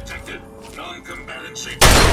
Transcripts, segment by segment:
detected. Non-combatant signal.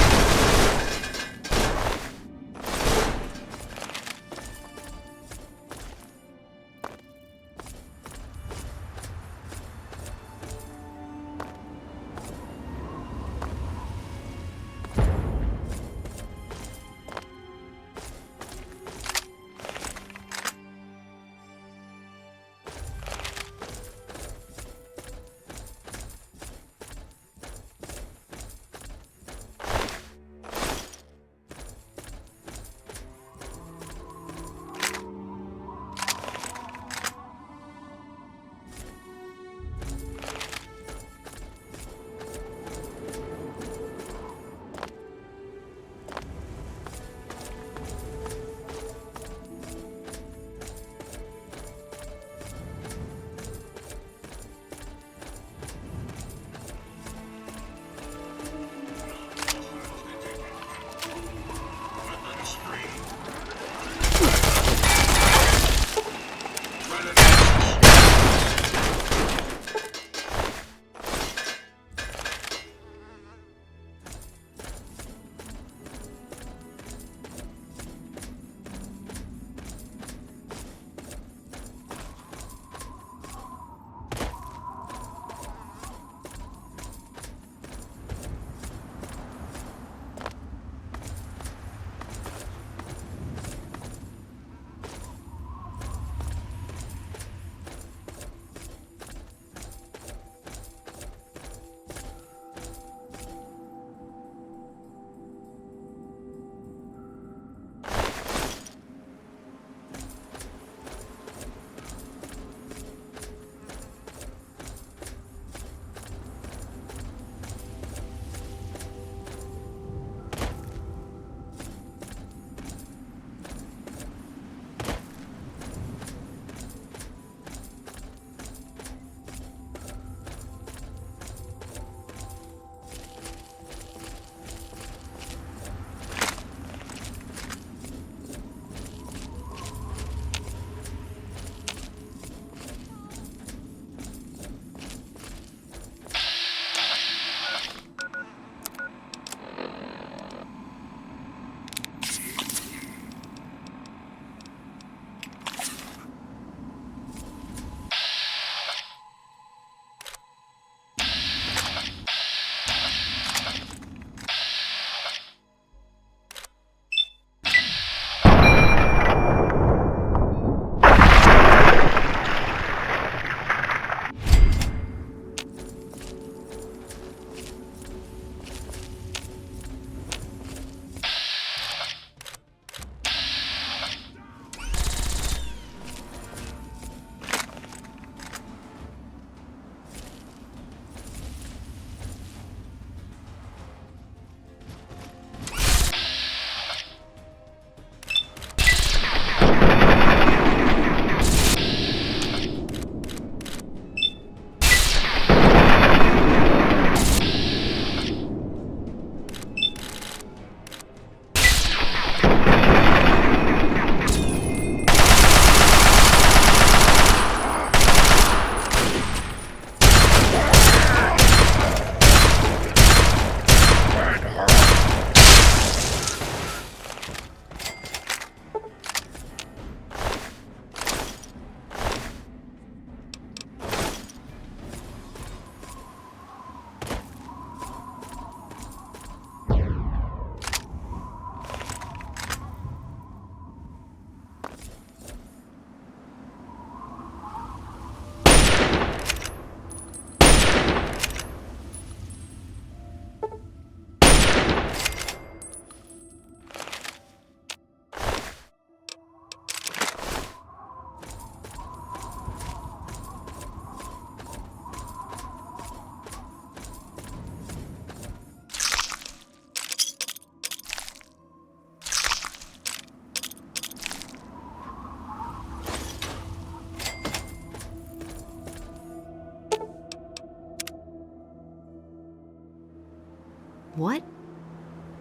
What?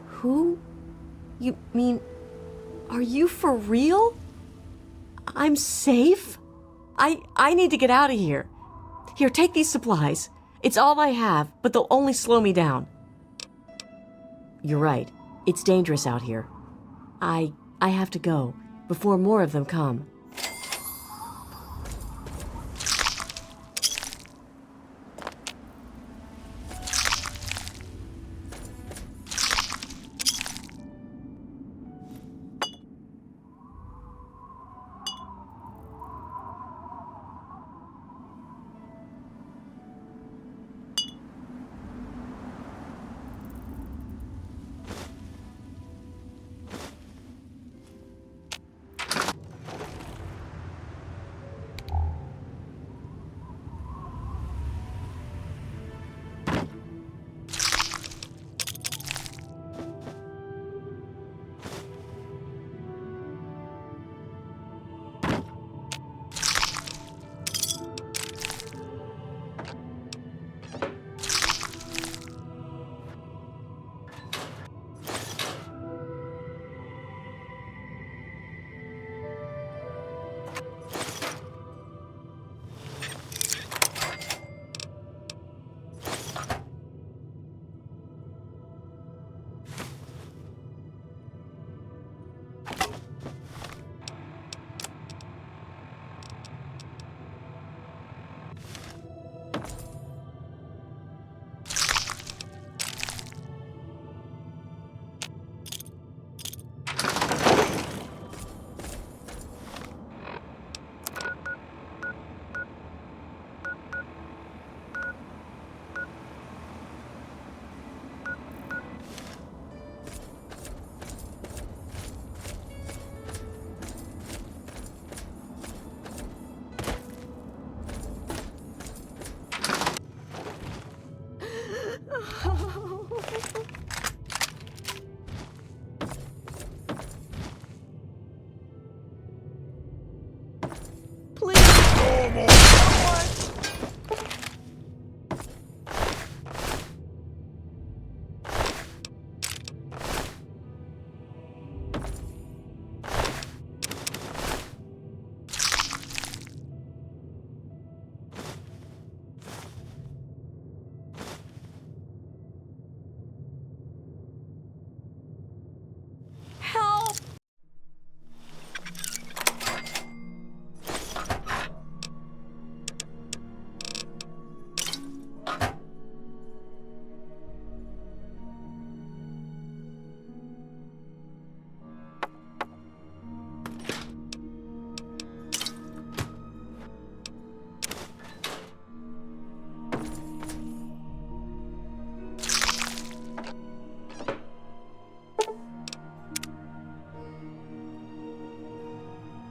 Who? You mean, are you for real? I'm safe? I need to get out of here. Here, take these supplies. It's all I have, but they'll only slow me down. You're right. It's dangerous out here. I have to go before more of them come.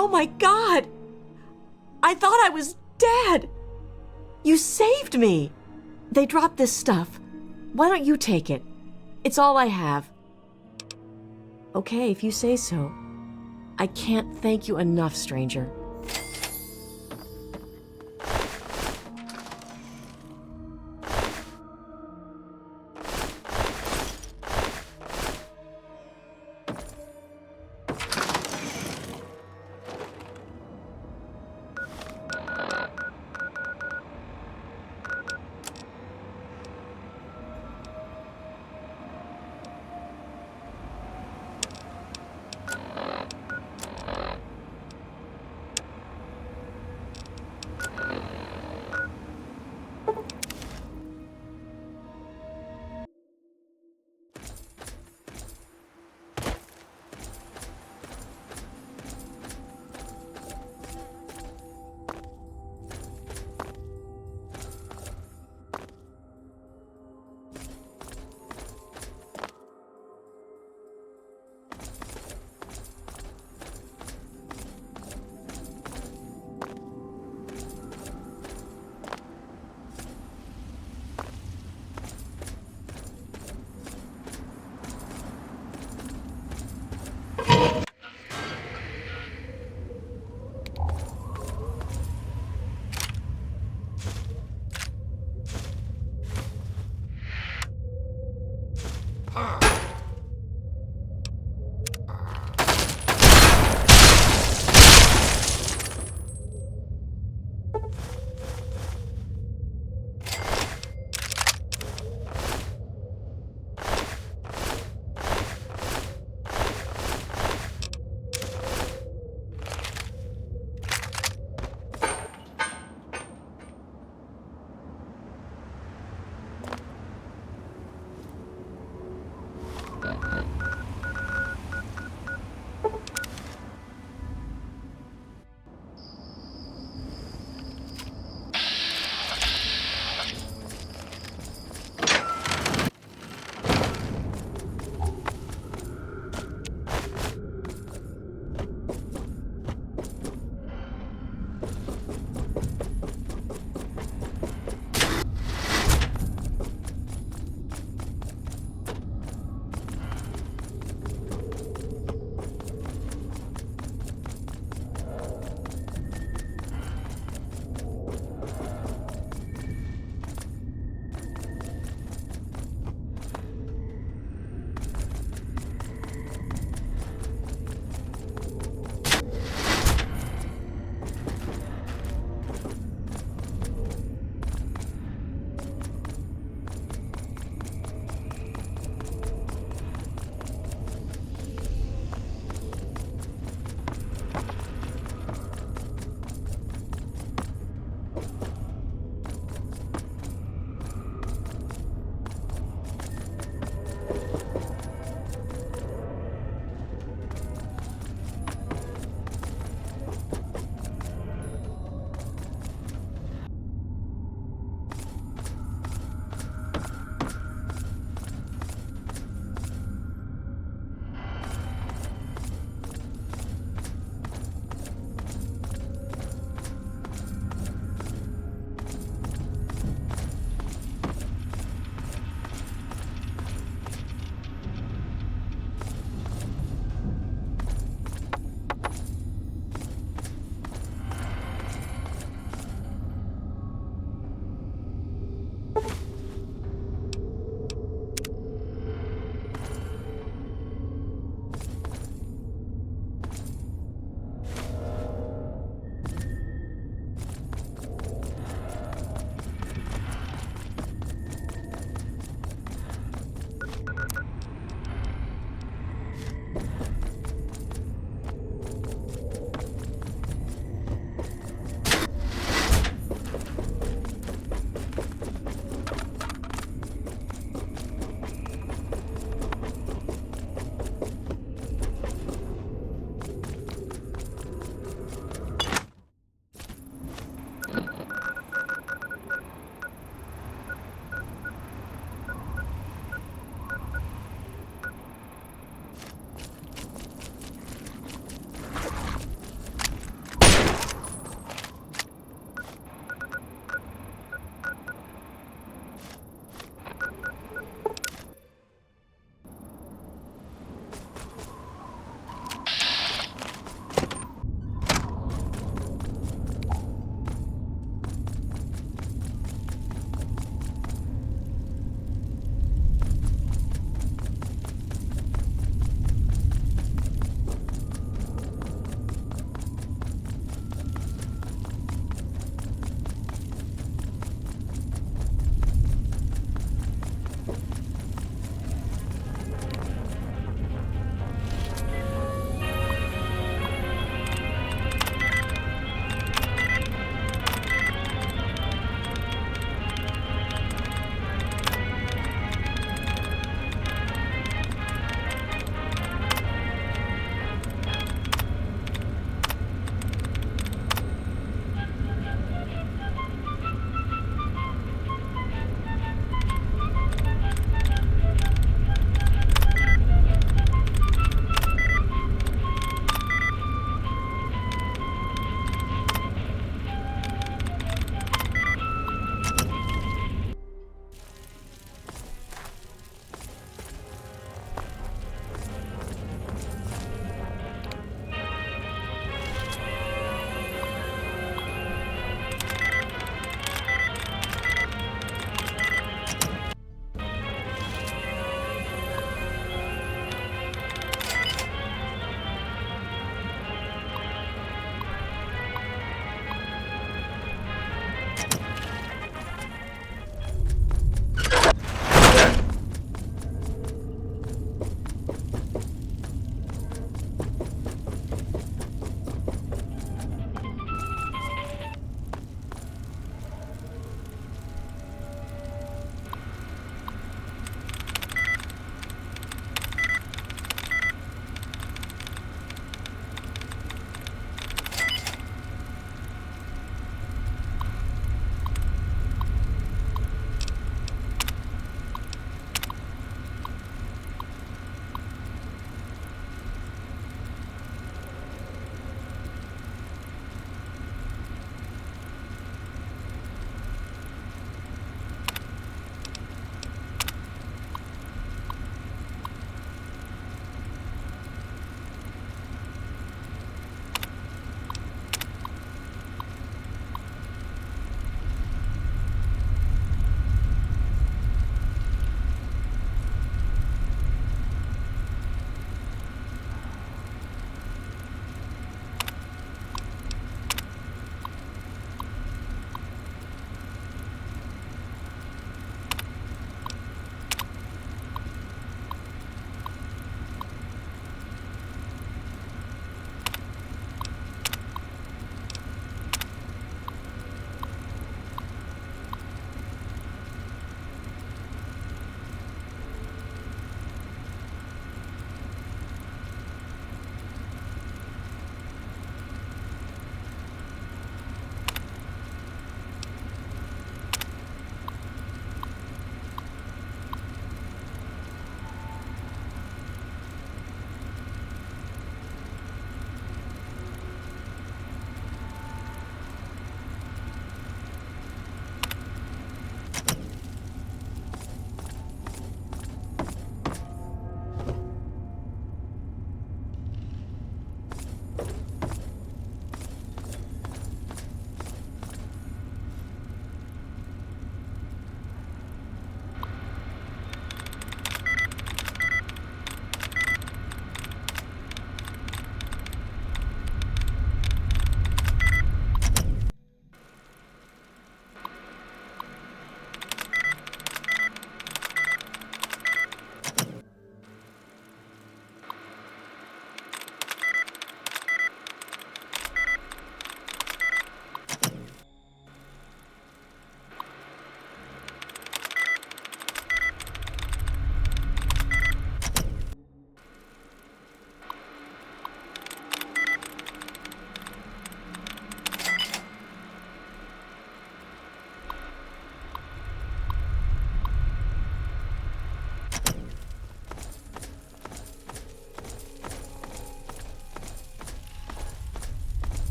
Oh my God! I thought I was dead! You saved me! They dropped this stuff. Why don't you take it? It's all I have. Okay, if you say so. I can't thank you enough, stranger.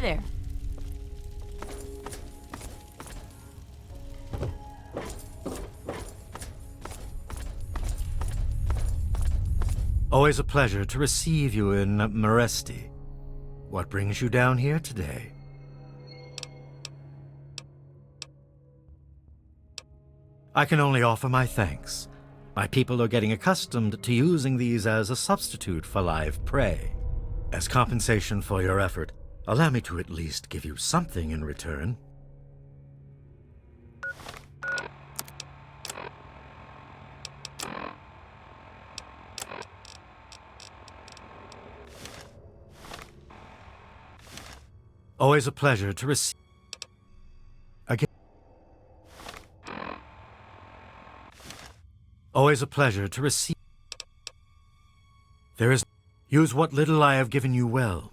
Hey there. Always a pleasure to receive you in Meresti. What brings you down here today? I can only offer my thanks. My people are getting accustomed to using these as a substitute for live prey. As compensation for your effort, allow me to at least give you something in return. Always a pleasure to receive. Again. Always a pleasure to receive. There is. Use what little I have given you well.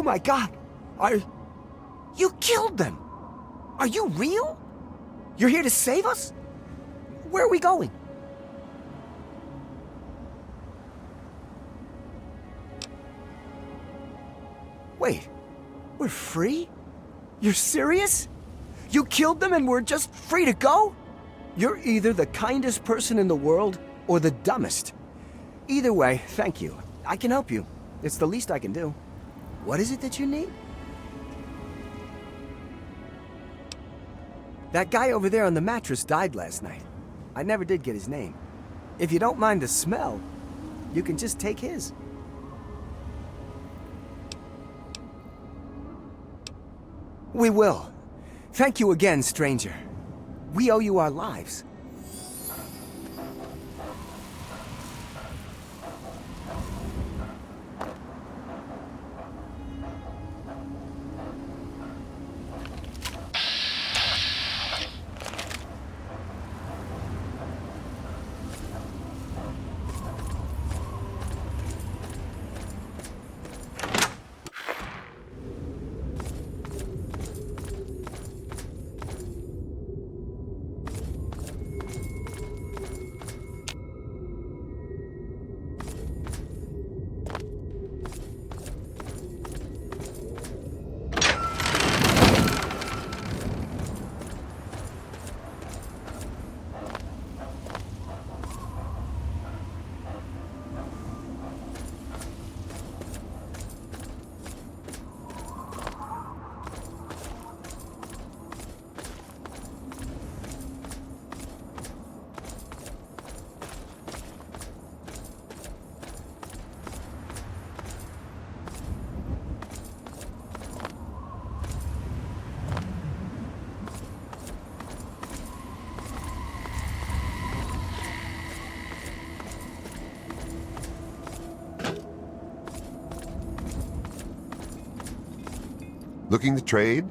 Oh my God! You killed them! Are you real? You're here to save us? Where are we going? Wait, we're free? You're serious? You killed them and we're just free to go? You're either the kindest person in the world or the dumbest. Either way, thank you. I can help you. It's the least I can do. What is it that you need? That guy over there on the mattress died last night. I never did get his name. If you don't mind the smell, you can just take his. We will. Thank you again, stranger. We owe you our lives. Looking to trade?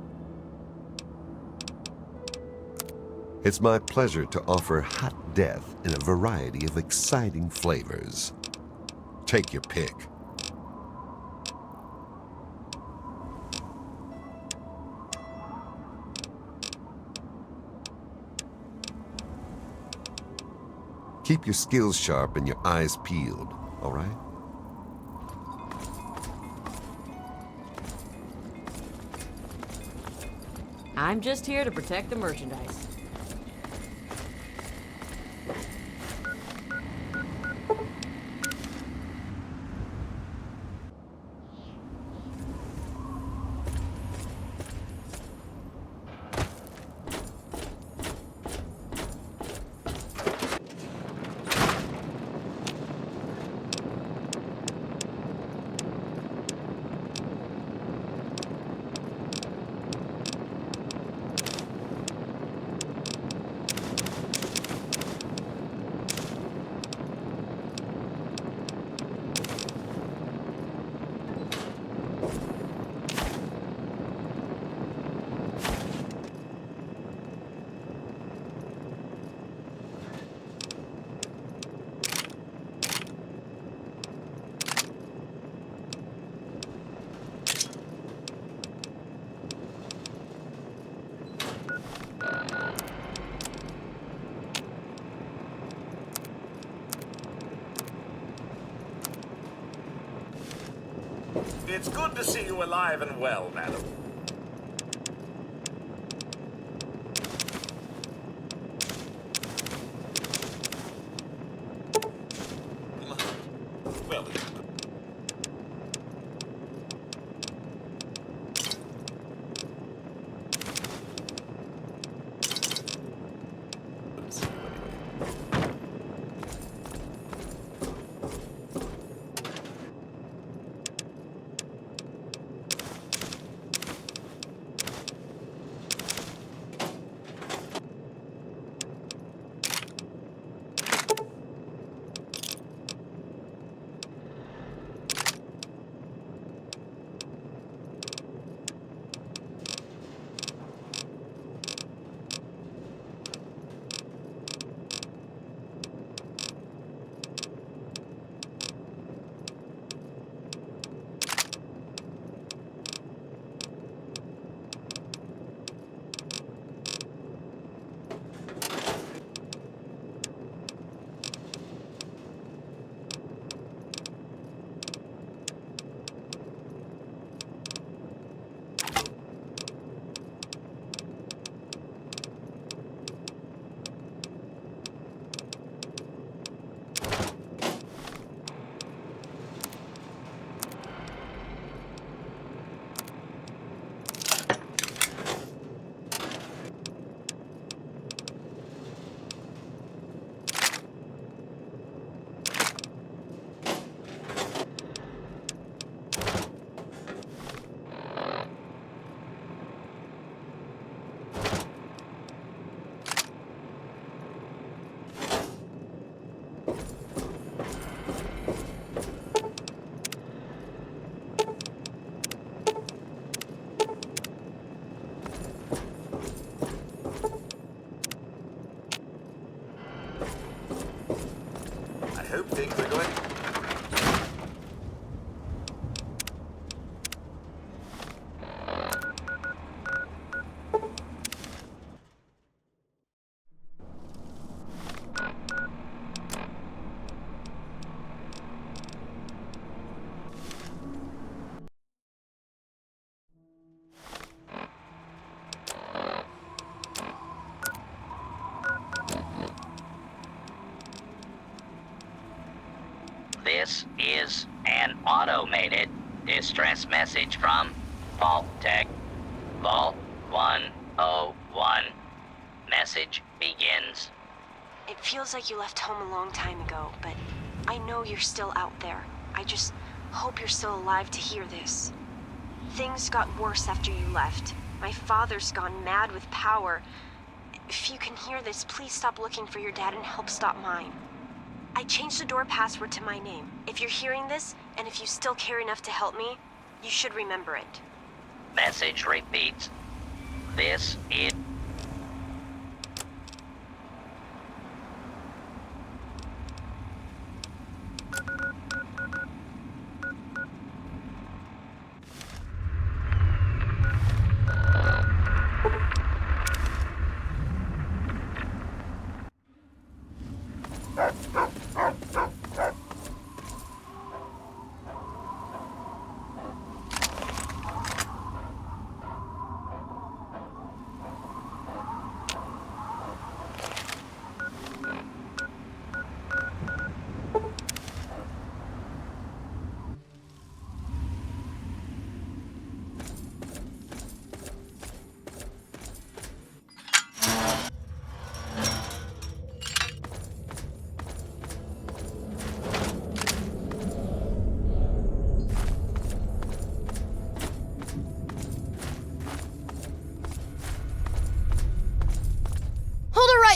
It's my pleasure to offer hot death in a variety of exciting flavors. Take your pick. Keep your skills sharp and your eyes peeled, all right? I'm just here to protect the merchandise. It's good to see you alive and well, madam. Well, This is an automated distress message from Vault Tech. Vault 101. Message begins. It feels like you left home a long time ago, but I know you're still out there. I just hope you're still alive to hear this. Things got worse after you left. My father's gone mad with power. If you can hear this, please stop looking for your dad and help stop mine. I changed the door password to my name. If you're hearing this, and if you still care enough to help me, you should remember it. Message repeats. This is...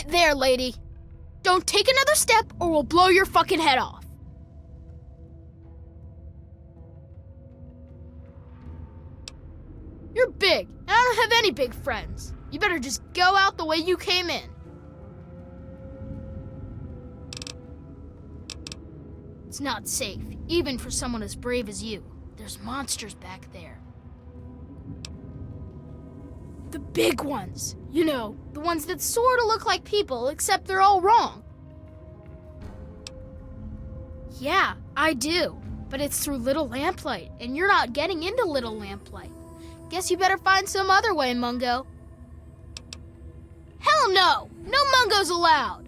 There, lady. Don't take another step or we'll blow your fucking head off. You're big, and I don't have any big friends. You better just go out the way you came in. It's not safe, even for someone as brave as you. There's monsters back there. The big ones. You know, the ones that sort of look like people, except they're all wrong. Yeah, I do. But it's through Little Lamplight, and you're not getting into Little Lamplight. Guess you better find some other way, Mungo. Hell no! No Mungos allowed!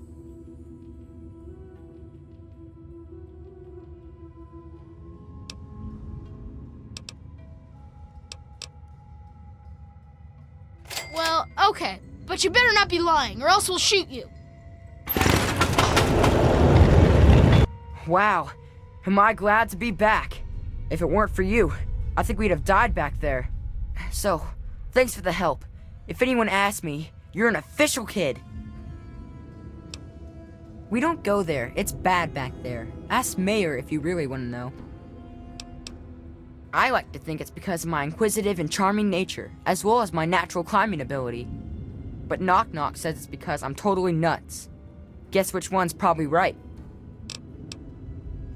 Well, okay, but you better not be lying, or else we'll shoot you. Wow, am I glad to be back. If it weren't for you, I think we'd have died back there. So, thanks for the help. If anyone asks me, you're an official kid. We don't go there, it's bad back there. Ask Mayor if you really want to know. I like to think it's because of my inquisitive and charming nature, as well as my natural climbing ability. But Knock Knock says it's because I'm totally nuts. Guess which one's probably right.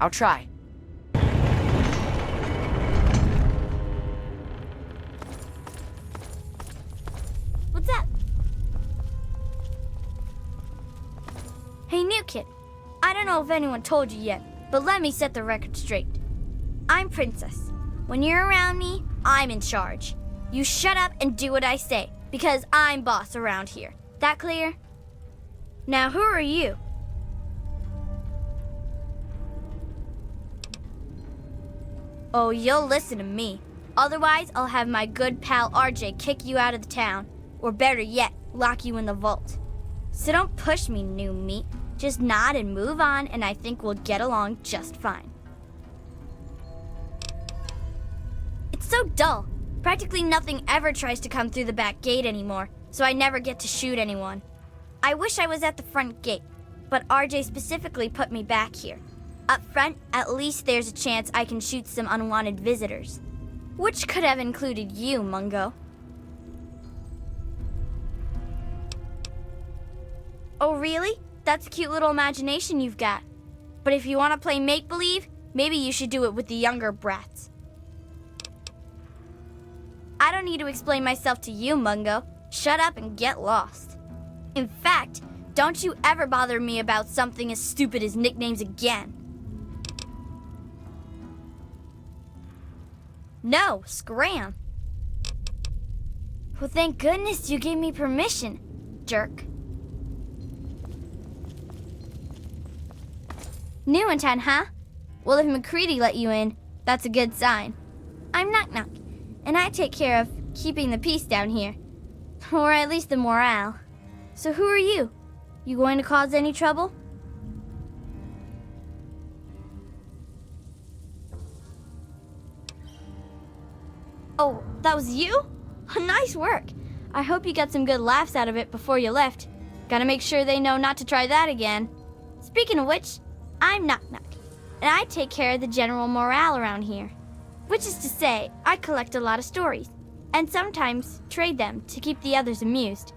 I'll try. What's up? Hey, new kid. I don't know if anyone told you yet, but let me set the record straight. I'm Princess. When you're around me, I'm in charge. You shut up and do what I say, because I'm boss around here. That clear? Now, who are you? Oh, you'll listen to me. Otherwise, I'll have my good pal RJ kick you out of the town, or better yet, lock you in the vault. So don't push me, new meat. Just nod and move on, and I think we'll get along just fine. It's so dull. Practically nothing ever tries to come through the back gate anymore, so I never get to shoot anyone. I wish I was at the front gate, but RJ specifically put me back here. Up front, at least there's a chance I can shoot some unwanted visitors. Which could have included you, Mungo. Oh, really? That's a cute little imagination you've got. But if you want to play make-believe, maybe you should do it with the younger brats. I don't need to explain myself to you, Mungo. Shut up and get lost. In fact, don't you ever bother me about something as stupid as nicknames again. No, scram. Well, thank goodness you gave me permission, jerk. New in town, huh? Well, if McCready let you in, that's a good sign. I'm Knock Knock, and I take care of keeping the peace down here. Or at least the morale. So who are you? You going to cause any trouble? Oh, that was you? Nice work. I hope you got some good laughs out of it before you left. Gotta make sure they know not to try that again. Speaking of which, I'm Knock Knock, and I take care of the general morale around here. Which is to say, I collect a lot of stories, and sometimes trade them to keep the others amused.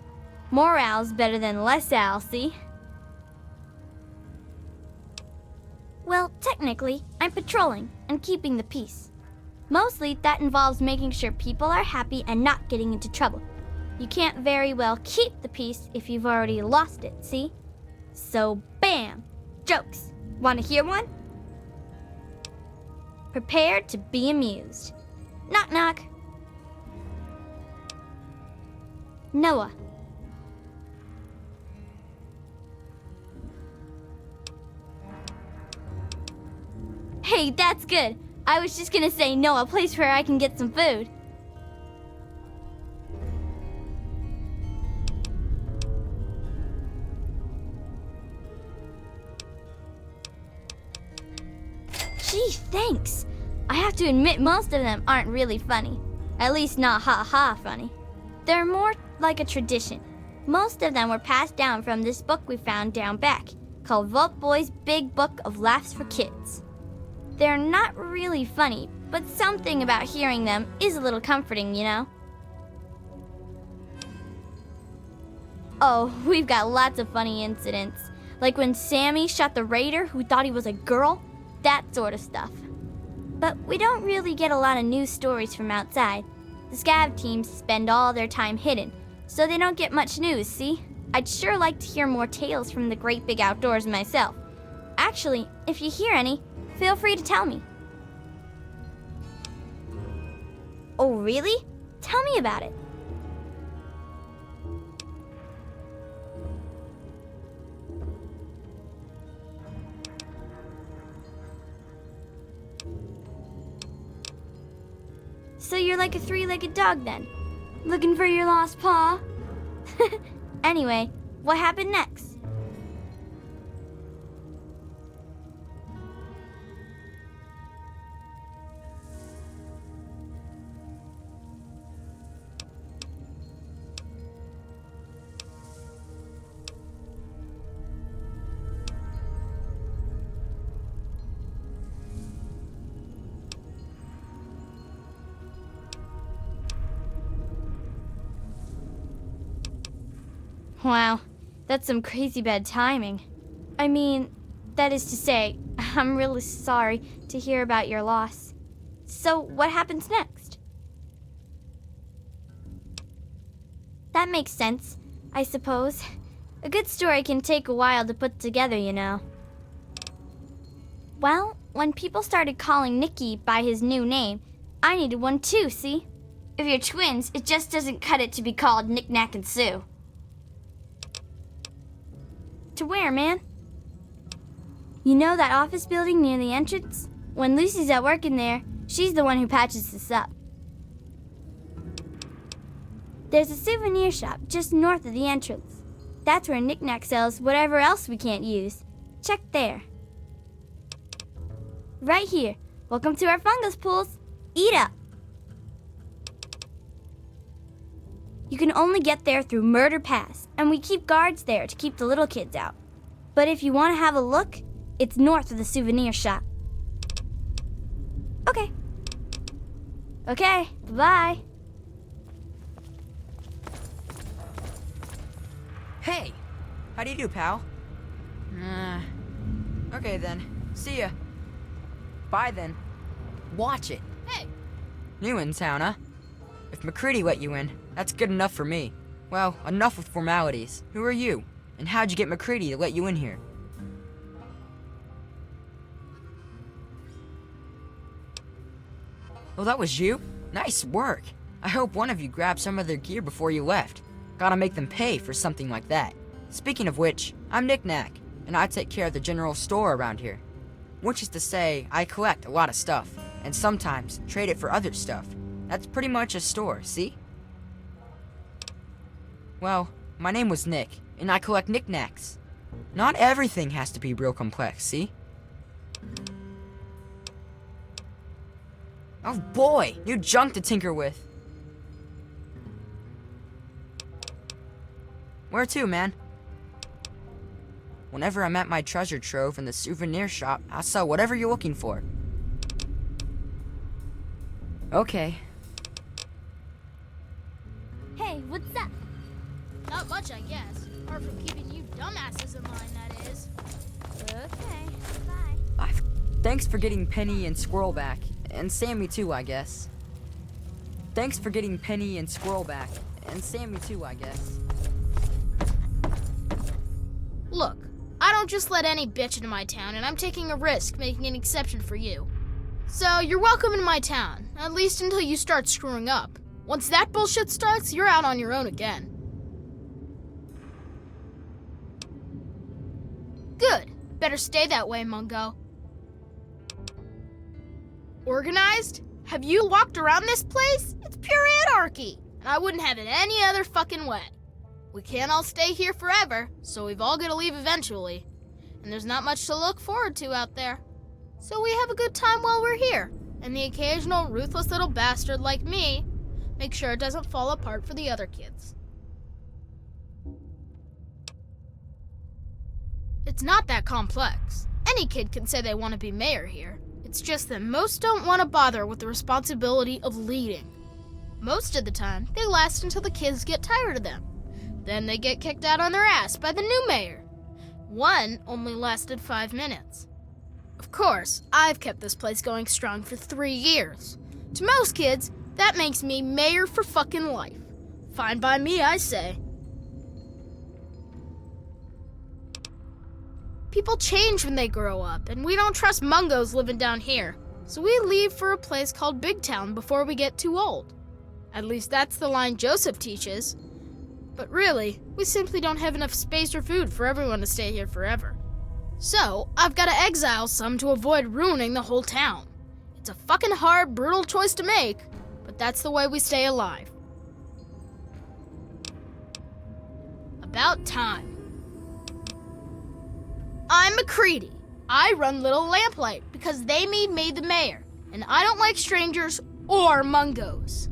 Morale's better than less al, see? Well, technically, I'm patrolling and keeping the peace. Mostly, that involves making sure people are happy and not getting into trouble. You can't very well keep the peace if you've already lost it, see? So, bam! Jokes. Want to hear one? Prepare to be amused. Knock knock. Noah. Hey, that's good. I was just gonna say no, a place where I can get some food. Gee, thanks. I have to admit most of them aren't really funny. At least not ha-ha funny. They're more like a tradition. Most of them were passed down from this book we found down back, called Vault Boy's Big Book of Laughs for Kids. They're not really funny, but something about hearing them is a little comforting, you know? Oh, we've got lots of funny incidents. Like when Sammy shot the raider who thought he was a girl, that sort of stuff. But we don't really get a lot of news stories from outside. The scav teams spend all their time hidden, so they don't get much news, see? I'd sure like to hear more tales from the great big outdoors myself. Actually, if you hear any, feel free to tell me. Oh, really? Tell me about it. So you're like a three-legged dog then? Looking for your lost paw? Anyway, what happened next? Wow, that's some crazy bad timing. I mean, that is to say, I'm really sorry to hear about your loss. So, what happens next? That makes sense, I suppose. A good story can take a while to put together, you know. Well, when people started calling Nicky by his new name, I needed one too, see? If you're twins, it just doesn't cut it to be called Knick Knack and Sue. To where, man? You know that office building near the entrance? When Lucy's at work in there, she's the one who patches this up. There's a souvenir shop just north of the entrance. That's where Knick Knack sells whatever else we can't use. Check there. Right here. Welcome to our fungus pools. Eat up. You can only get there through Murder Pass, and we keep guards there to keep the little kids out. But if you want to have a look, it's north of the souvenir shop. Okay. Okay, bye-bye. Hey! How do you do, pal? Okay then. See ya. Bye then. Watch it. Hey! New in town, huh? If McCready let you in, that's good enough for me. Well, enough with formalities. Who are you? And how'd you get McCready to let you in here? Oh, that was you? Nice work. I hope one of you grabbed some of their gear before you left. Gotta make them pay for something like that. Speaking of which, I'm Knick Knack, and I take care of the general store around here. Which is to say, I collect a lot of stuff, and sometimes trade it for other stuff. That's pretty much a store, see? Well, my name was Nick, and I collect knickknacks. Not everything has to be real complex, see? Oh boy, new junk to tinker with. Where to, man? Whenever I'm at my treasure trove in the souvenir shop, I'll sell whatever you're looking for. Okay. Hey, what's up? Not much, I guess. Apart from keeping you dumbasses in line, that is. Okay, bye. Thanks for getting Penny and Squirrel back. And Sammy too, I guess. Thanks for getting Penny and Squirrel back. And Sammy too, I guess. Look, I don't just let any bitch into my town, and I'm taking a risk making an exception for you. So, you're welcome in my town, at least until you start screwing up. Once that bullshit starts, you're out on your own again. Good. Better stay that way, Mungo. Organized? Have you walked around this place? It's pure anarchy, and I wouldn't have it any other fucking way. We can't all stay here forever, so we've all got to leave eventually. And there's not much to look forward to out there. So we have a good time while we're here, and the occasional ruthless little bastard like me make sure it doesn't fall apart for the other kids. It's not that complex. Any kid can say they want to be mayor here. It's just that most don't want to bother with the responsibility of leading. Most of the time, they last until the kids get tired of them. Then they get kicked out on their ass by the new mayor. One only lasted 5 minutes. Of course, I've kept this place going strong for 3 years. To most kids, that makes me mayor for fucking life. Fine by me, I say. People change when they grow up, and we don't trust Mungos living down here. So we leave for a place called Big Town before we get too old. At least that's the line Joseph teaches. But really, we simply don't have enough space or food for everyone to stay here forever. So, I've got to exile some to avoid ruining the whole town. It's a fucking hard, brutal choice to make, but that's the way we stay alive. About time. I'm McCready. I run Little Lamplight because they made me the mayor, and I don't like strangers or Mungos.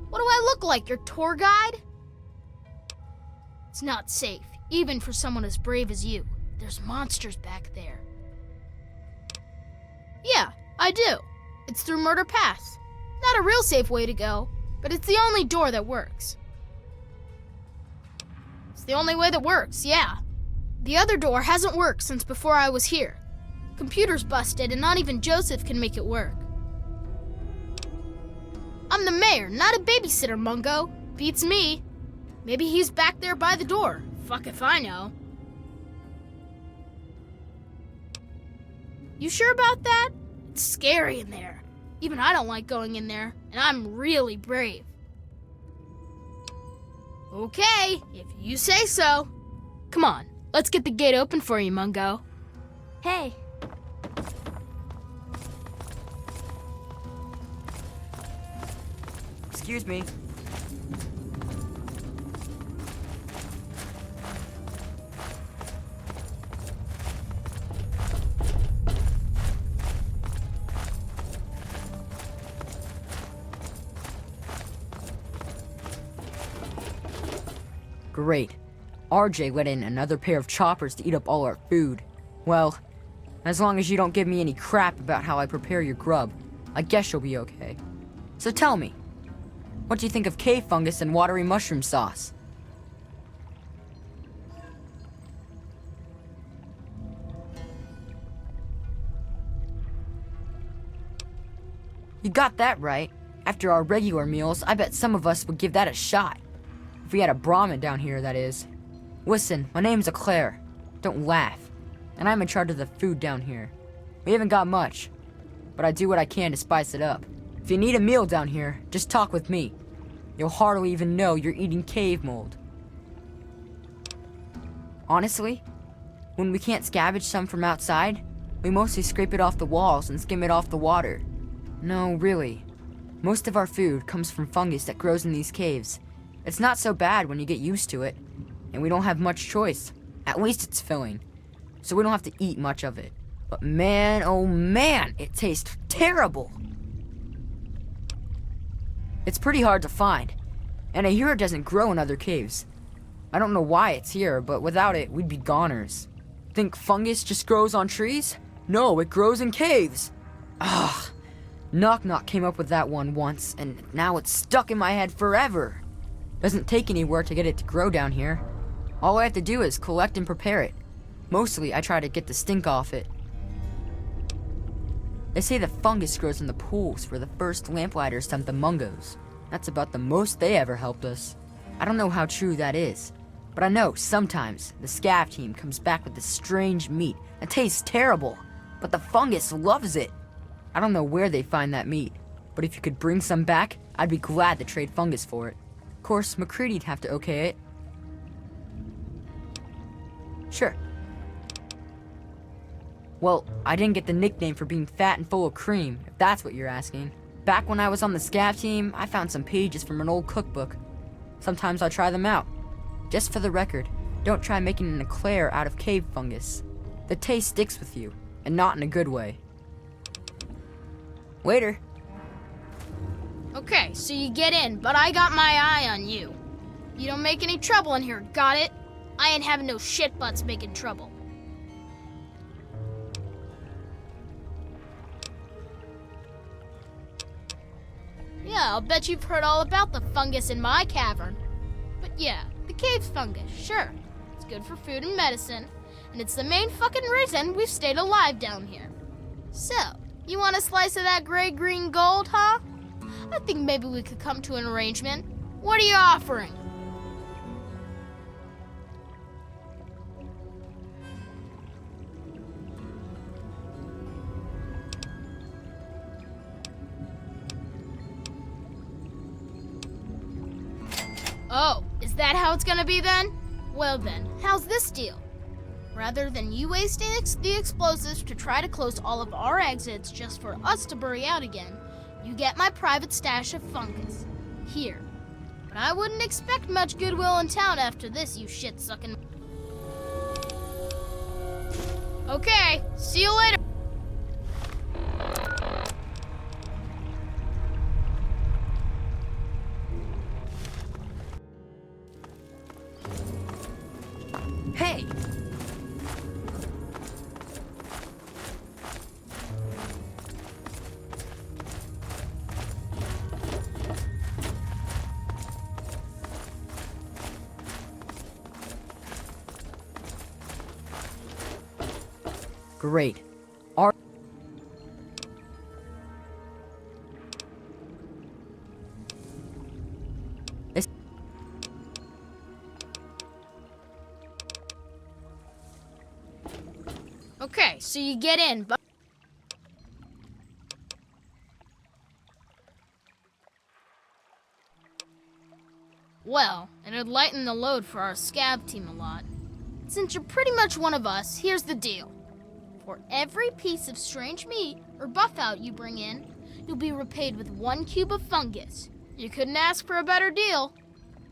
What do I look like, your tour guide? It's not safe, even for someone as brave as you. There's monsters back there. Yeah, I do. It's through Murder Pass. Not a real safe way to go, but it's the only door that works. It's the only way that works, yeah. The other door hasn't worked since before I was here. Computer's busted and not even Joseph can make it work. I'm the mayor, not a babysitter, Mungo. Beats me. Maybe he's back there by the door. Fuck if I know. You sure about that? It's scary in there. Even I don't like going in there, and I'm really brave. Okay, if you say so. Come on, let's get the gate open for you, Mungo. Hey. Excuse me. Great. RJ let in another pair of choppers to eat up all our food. Well, as long as you don't give me any crap about how I prepare your grub, I guess you'll be okay. So tell me, what do you think of cave fungus and watery mushroom sauce? You got that right. After our regular meals, I bet some of us would give that a shot. If we had a Brahmin down here, that is. Listen, my name's Eclair. Don't laugh. And I'm in charge of the food down here. We haven't got much, but I do what I can to spice it up. If you need a meal down here, just talk with me. You'll hardly even know you're eating cave mold. Honestly, When we can't scavenge some from outside, we mostly scrape it off the walls and skim it off the water. No, really. Most of our food comes from fungus that grows in these caves. It's not so bad when you get used to it, and we don't have much choice. At least it's filling, so we don't have to eat much of it. But man, oh man, it tastes terrible. It's pretty hard to find, and I hear it doesn't grow in other caves. I don't know why it's here, but without it, we'd be goners. Think fungus just grows on trees? No, it grows in caves. Ugh. Knock Knock came up with that one once, and now it's stuck in my head forever. Doesn't take any work to get it to grow down here. All I have to do is collect and prepare it. Mostly, I try to get the stink off it. They say the fungus grows in the pools where the first lamplighters dumped the mungos. That's about the most they ever helped us. I don't know how true that is, but I know sometimes the scav team comes back with this strange meat that tastes terrible, but the fungus loves it. I don't know where they find that meat, but if you could bring some back, I'd be glad to trade fungus for it. Of course, McCready'd have to okay it. Sure. Well, I didn't get the nickname for being fat and full of cream, if that's what you're asking. Back when I was on the scav team, I found some pages from an old cookbook. Sometimes I try them out. Just for the record, don't try making an eclair out of cave fungus. The taste sticks with you, and not in a good way. Waiter. Okay, so you get in, but I got my eye on you. You don't make any trouble in here, got it? I ain't having no shit butts making trouble. Yeah, I'll bet you've heard all about the fungus in my cavern. But yeah, the cave fungus, sure. It's good for food and medicine, and it's the main fucking reason we've stayed alive down here. So, you want a slice of that gray-green gold, huh? I think maybe we could come to an arrangement. What are you offering? Oh, is that how it's gonna be then? Well then, how's this deal? Rather than you wasting the explosives to try to close all of our exits just for us to bury out again, you get my private stash of fungus. Here. But I wouldn't expect much goodwill in town after this, you shit-sucking... Okay, see you later. Hey! Great. Okay, so you get in, but... Well, it'd lighten the load for our scav team a lot. Since you're pretty much one of us, here's the deal. For every piece of strange meat or buff out you bring in, you'll be repaid with 1 cube of fungus. You couldn't ask for a better deal.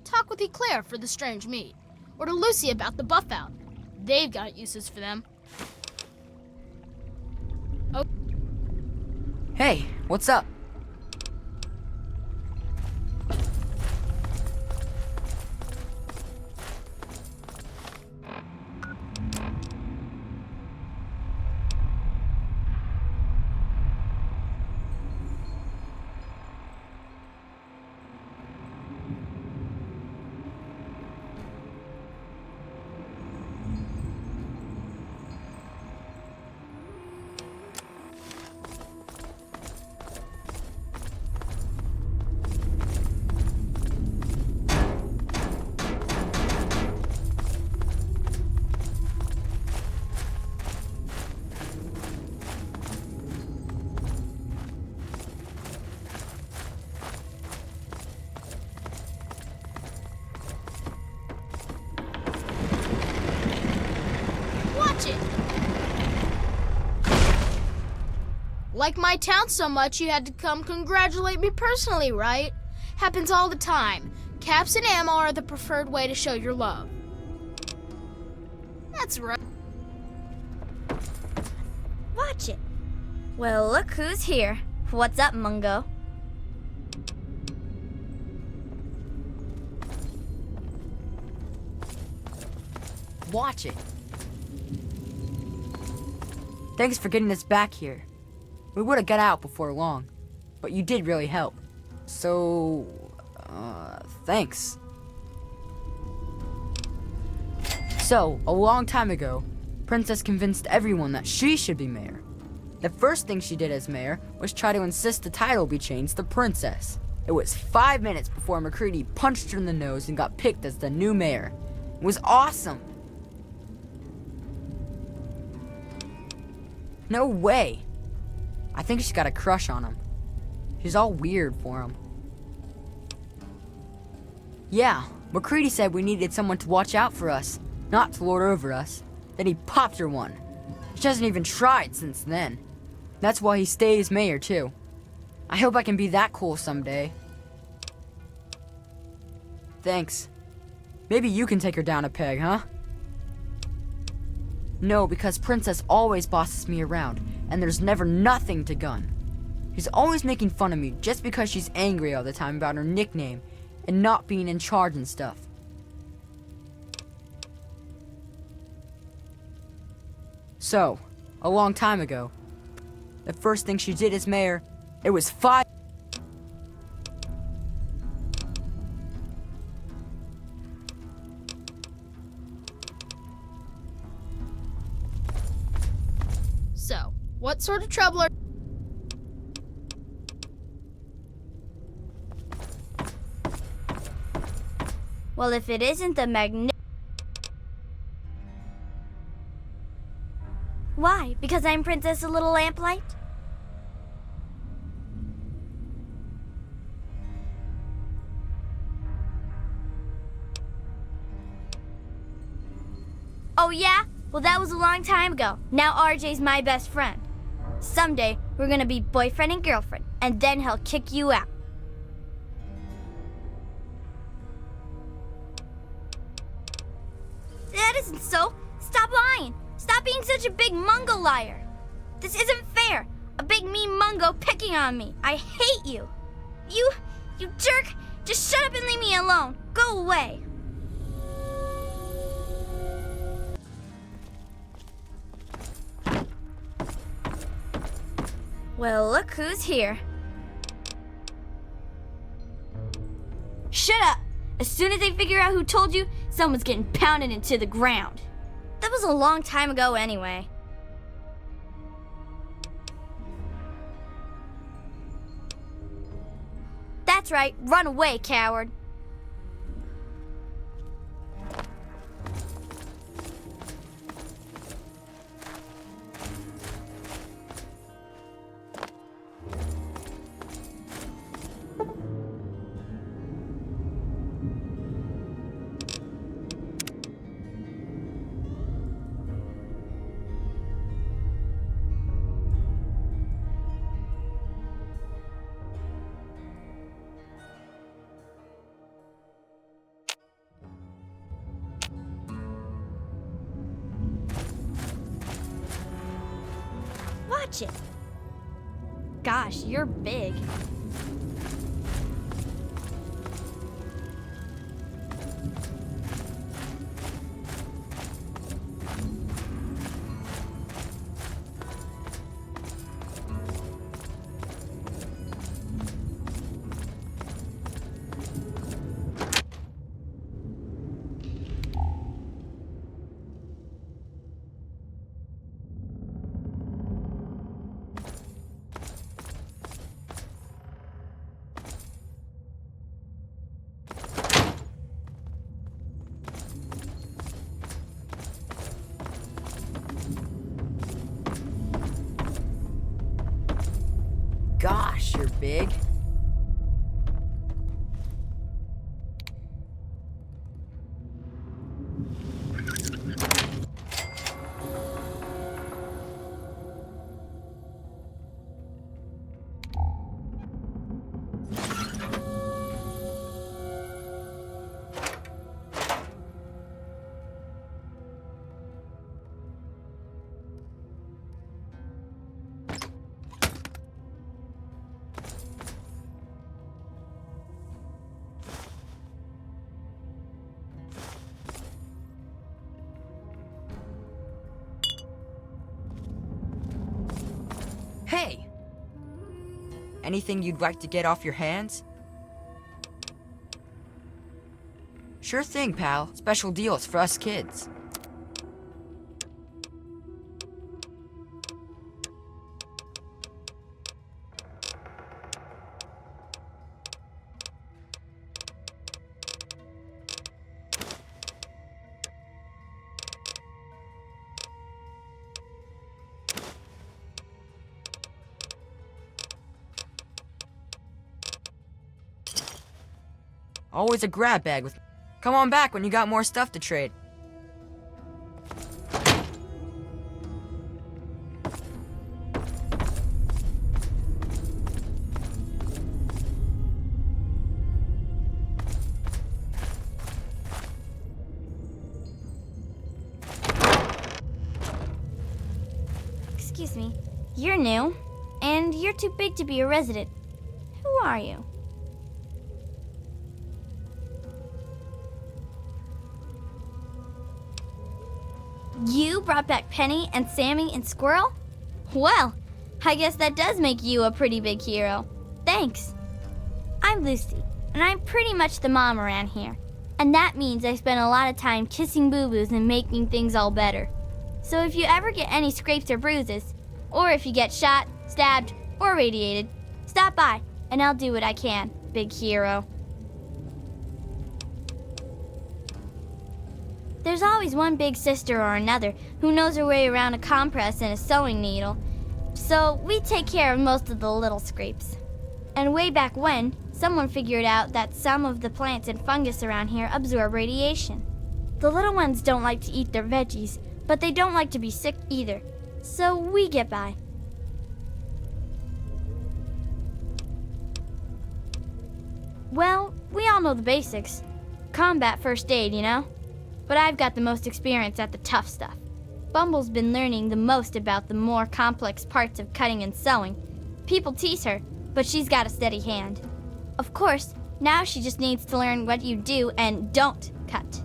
Talk with Eclair for the strange meat, or to Lucy about the buff out. They've got uses for them. Oh. Hey, what's up? Like my town so much you had to come congratulate me personally, right? Happens all the time. Caps and ammo are the preferred way to show your love. That's right. Watch it. Well, look who's here. What's up, Mungo? Watch it. Thanks for getting us back here. We would have got out before long, but you did really help. So, thanks. So, a long time ago, Princess convinced everyone that she should be mayor. The first thing she did as mayor was try to insist the title be changed to Princess. It was 5 minutes before McCready punched her in the nose and got picked as the new mayor. It was awesome. No way. I think she's got a crush on him. She's all weird for him. Yeah, McCready said we needed someone to watch out for us, not to lord over us. Then he popped her one. She hasn't even tried since then. That's why he stays mayor too. I hope I can be that cool someday. Thanks. Maybe you can take her down a peg, huh? No, because Princess always bosses me around, and there's never nothing to gun. She's always making fun of me just because she's angry all the time about her nickname and not being in charge and stuff. So, a long time ago, the first thing she did as mayor, it was 5... So, what sort of trouble are... Well, if it isn't the Why? Because I'm Princess of Little Lamplight? Oh yeah? Well, that was a long time ago. Now RJ's my best friend. Someday, we're gonna be boyfriend and girlfriend, and then he'll kick you out. That isn't so. Stop lying. Stop being such a big Mungo liar. This isn't fair. A big mean Mungo picking on me. I hate you. You jerk. Just shut up and leave me alone. Go away. Well, look who's here. Shut up! As soon as they figure out who told you, someone's getting pounded into the ground. That was a long time ago anyway. That's right, run away, coward. Watch it. Gosh, you're big. Gosh, you're big. Hey! Anything you'd like to get off your hands? Sure thing, pal. Special deals for us kids. Always a grab bag with... Come on back when you got more stuff to trade. Excuse me. You're new, and you're too big to be a resident. Who are you? You brought back Penny and Sammy and Squirrel? Well, I guess that does make you a pretty big hero. Thanks. I'm Lucy, and I'm pretty much the mom around here. And that means I spend a lot of time kissing boo-boos and making things all better. So if you ever get any scrapes or bruises, or if you get shot, stabbed, or radiated, stop by, and I'll do what I can, big hero. There's always one big sister or another who knows her way around a compress and a sewing needle, so we take care of most of the little scrapes. And way back when, someone figured out that some of the plants and fungus around here absorb radiation. The little ones don't like to eat their veggies, but they don't like to be sick either, so we get by. Well, we all know the basics. Combat first aid, you know? But I've got the most experience at the tough stuff. Bumble's been learning the most about the more complex parts of cutting and sewing. People tease her, but she's got a steady hand. Of course, now she just needs to learn what you do and don't cut.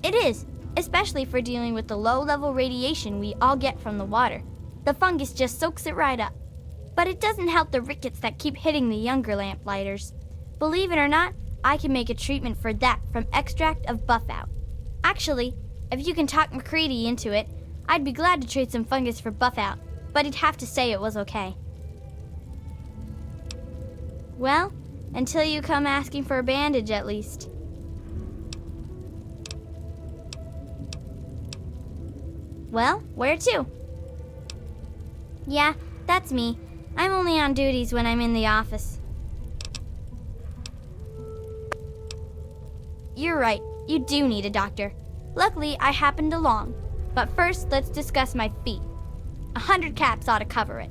It is, especially for dealing with the low-level radiation we all get from the water. The fungus just soaks it right up. But it doesn't help the rickets that keep hitting the younger lamplighters. Believe it or not, I can make a treatment for that from extract of Buffout. Actually, if you can talk McCready into it, I'd be glad to trade some fungus for Buffout, but he'd have to say it was okay. Well, until you come asking for a bandage at least. Well, where to? Yeah, that's me. I'm only on duties when I'm in the office. You're right, you do need a doctor. Luckily, I happened along. But first, let's discuss my fee. 100 caps ought to cover it.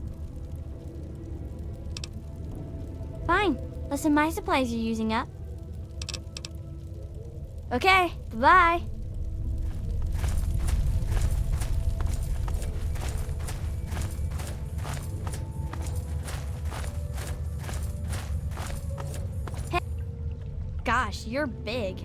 Fine, less of my supplies you're using up. Okay, bye-bye. Hey. Gosh, you're big.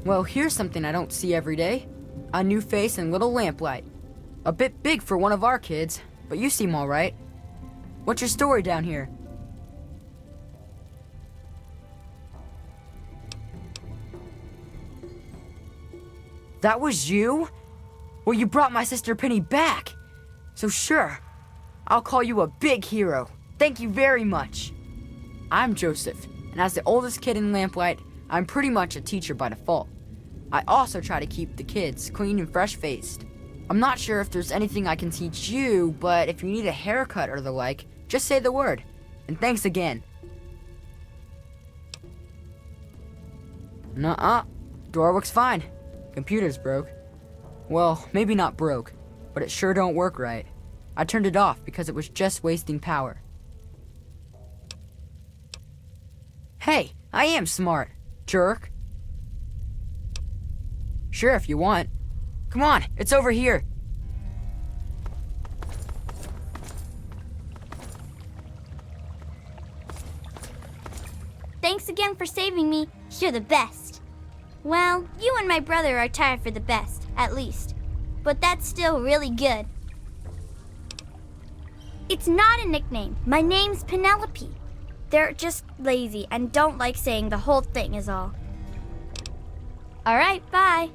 Well, here's something I don't see every day. A new face and little lamplight. A bit big for one of our kids, but you seem all right. What's your story down here? That was you? Well, you brought my sister Penny back. So sure, I'll call you a big hero. Thank you very much. I'm Joseph, and as the oldest kid in Lamplight, I'm pretty much a teacher by default. I also try to keep the kids clean and fresh-faced. I'm not sure if there's anything I can teach you, but if you need a haircut or the like, just say the word. And thanks again. Nuh-uh. Door works fine. Computer's broke. Well, maybe not broke, but it sure don't work right. I turned it off because it was just wasting power. Hey, I am smart, jerk. Sure, if you want. Come on, it's over here. Thanks again for saving me. You're the best. Well, you and my brother are tied for the best, at least. But that's still really good. It's not a nickname. My name's Penelope. They're just lazy and don't like saying the whole thing is all. All right, bye.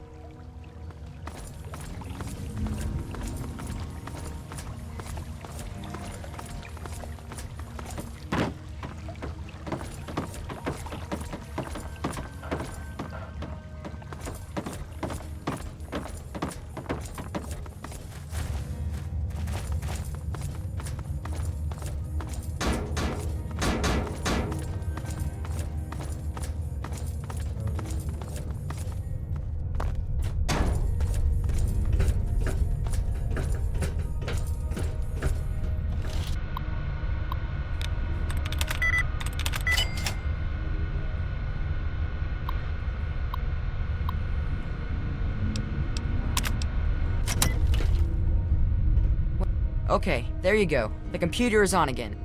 Okay, there you go. The computer is on again.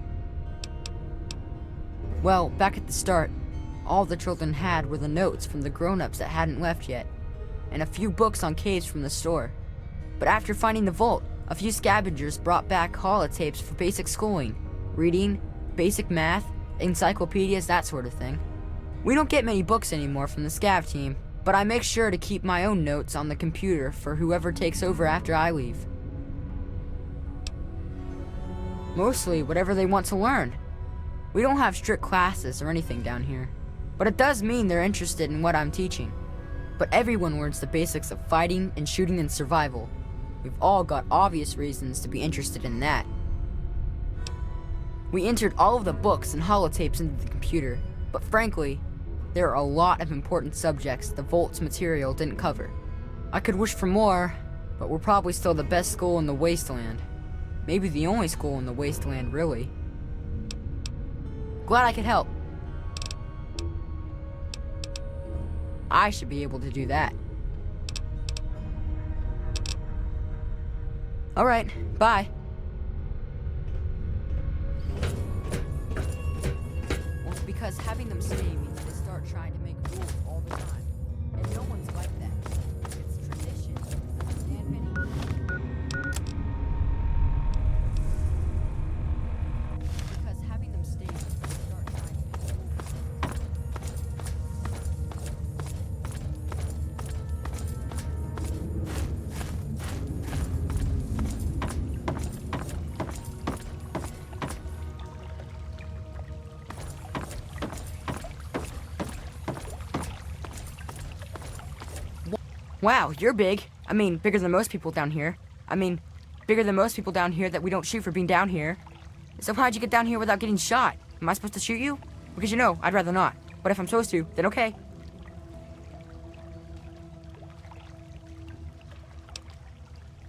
Well, back at the start, all the children had were the notes from the grown-ups that hadn't left yet, and a few books on caves from the store. But after finding the vault, a few scavengers brought back holotapes for basic schooling, reading, basic math, encyclopedias, that sort of thing. We don't get many books anymore from the scav team, but I make sure to keep my own notes on the computer for whoever takes over after I leave. Mostly whatever they want to learn. We don't have strict classes or anything down here, but it does mean they're interested in what I'm teaching. But everyone learns the basics of fighting and shooting and survival. We've all got obvious reasons to be interested in that. We entered all of the books and holotapes into the computer, but frankly, there are a lot of important subjects the Vault's material didn't cover. I could wish for more, but we're probably still the best school in the wasteland. Maybe the only school in the wasteland, really. Glad I could help. I should be able to do that. Alright, bye. Well, it's because having them stay means they start trying to make rules all the time. And no one's like that. It's tradition. Understand, Penny? Because having them stay means they start trying to make rules. Wow, you're big. I mean, bigger than most people down here. Bigger than most people down here that we don't shoot for being down here. So how'd you get down here without getting shot? Am I supposed to shoot you? Because you know, I'd rather not. But if I'm supposed to, then okay.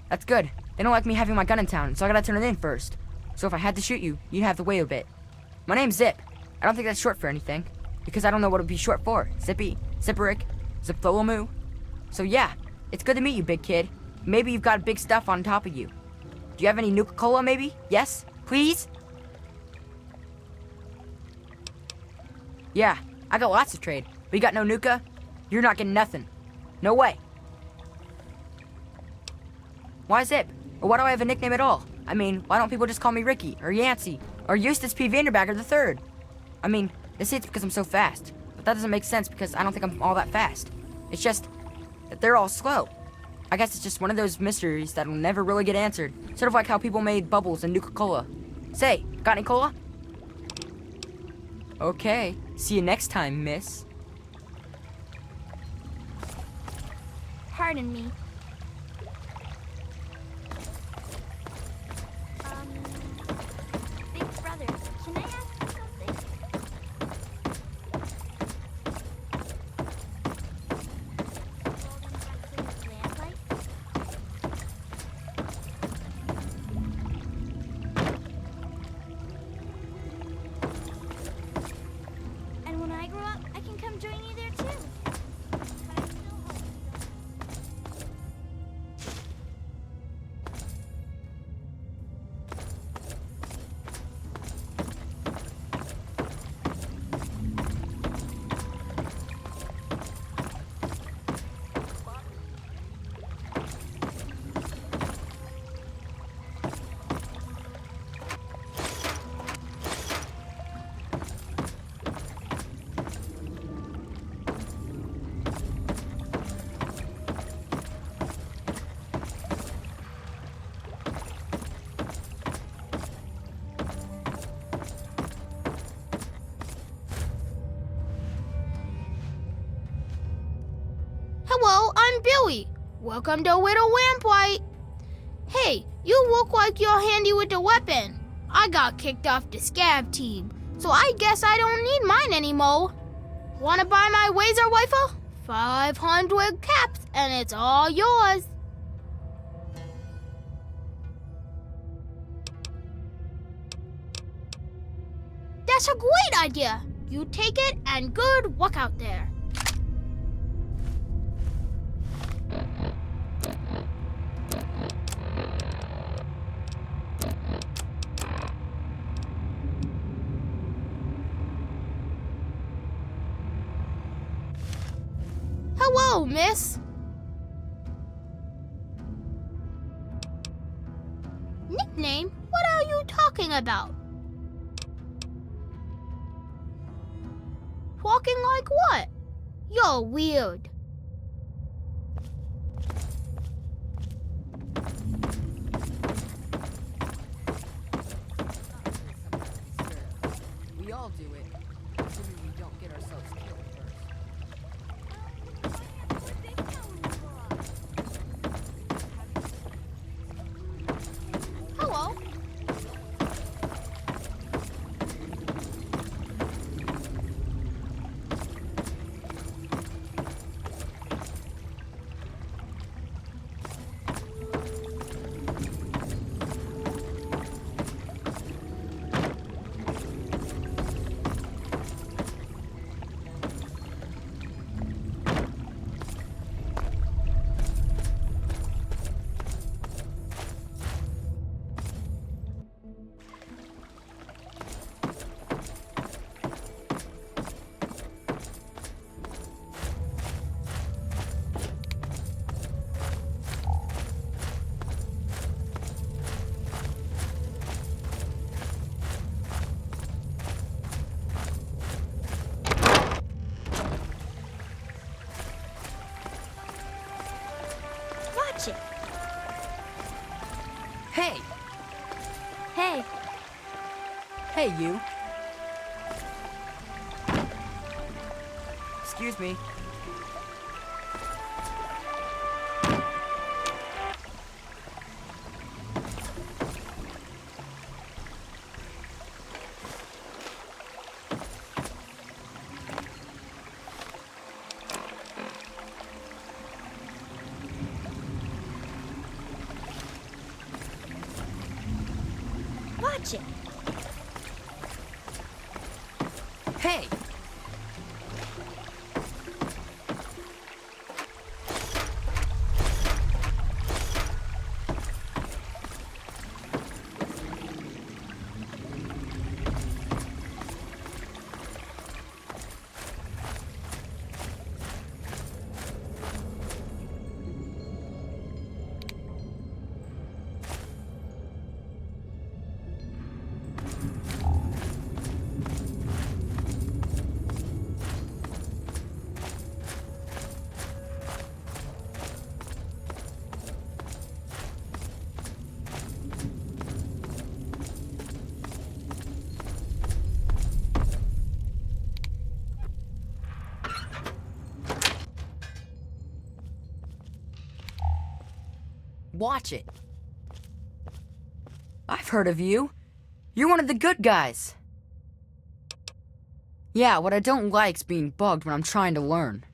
That's good. They don't like me having my gun in town, so I gotta turn it in first. So if I had to shoot you, you'd have to wait a bit. My name's Zip. I don't think that's short for anything. Because I don't know what it'd be short for. Zippy, Zipperick, Ziptholomu. So yeah, it's good to meet you, big kid. Maybe you've got big stuff on top of you. Do you have any Nuka-Cola, maybe? Yes? Please? Yeah, I got lots of trade. But you got no Nuka? You're not getting nothing. No way. Why Zip? Or why do I have a nickname at all? I mean, why don't people just call me Ricky, or Yancey, or Eustace P. Vanderbagger III? I mean, they say it's because I'm so fast. But that doesn't make sense because I don't think I'm all that fast. It's just that they're all slow. I guess it's just one of those mysteries that'll never really get answered. Sort of like how people made bubbles and Nuka-Cola. Say, got any cola? Okay, see you next time, miss. Pardon me. Big brother, can I ask you something? Hello, I'm Billy. Welcome to Widow Lamplight. Hey, you look like you're handy with the weapon. I got kicked off the scab team, so I guess I don't need mine anymore. Wanna buy my laser rifle? 500 caps, and it's all yours. That's a great idea. You take it, and good luck out there. Hello, miss. Nickname? What are you talking about? Talking like what? You're weird. We all do it, assuming we don't get ourselves killed first. Hello. Watch it. Hey! Hey, Hey, you. Excuse me. watch it. Hey! Watch it. I've heard of you. You're one of the good guys. Yeah, what I don't like's being bugged when I'm trying to learn.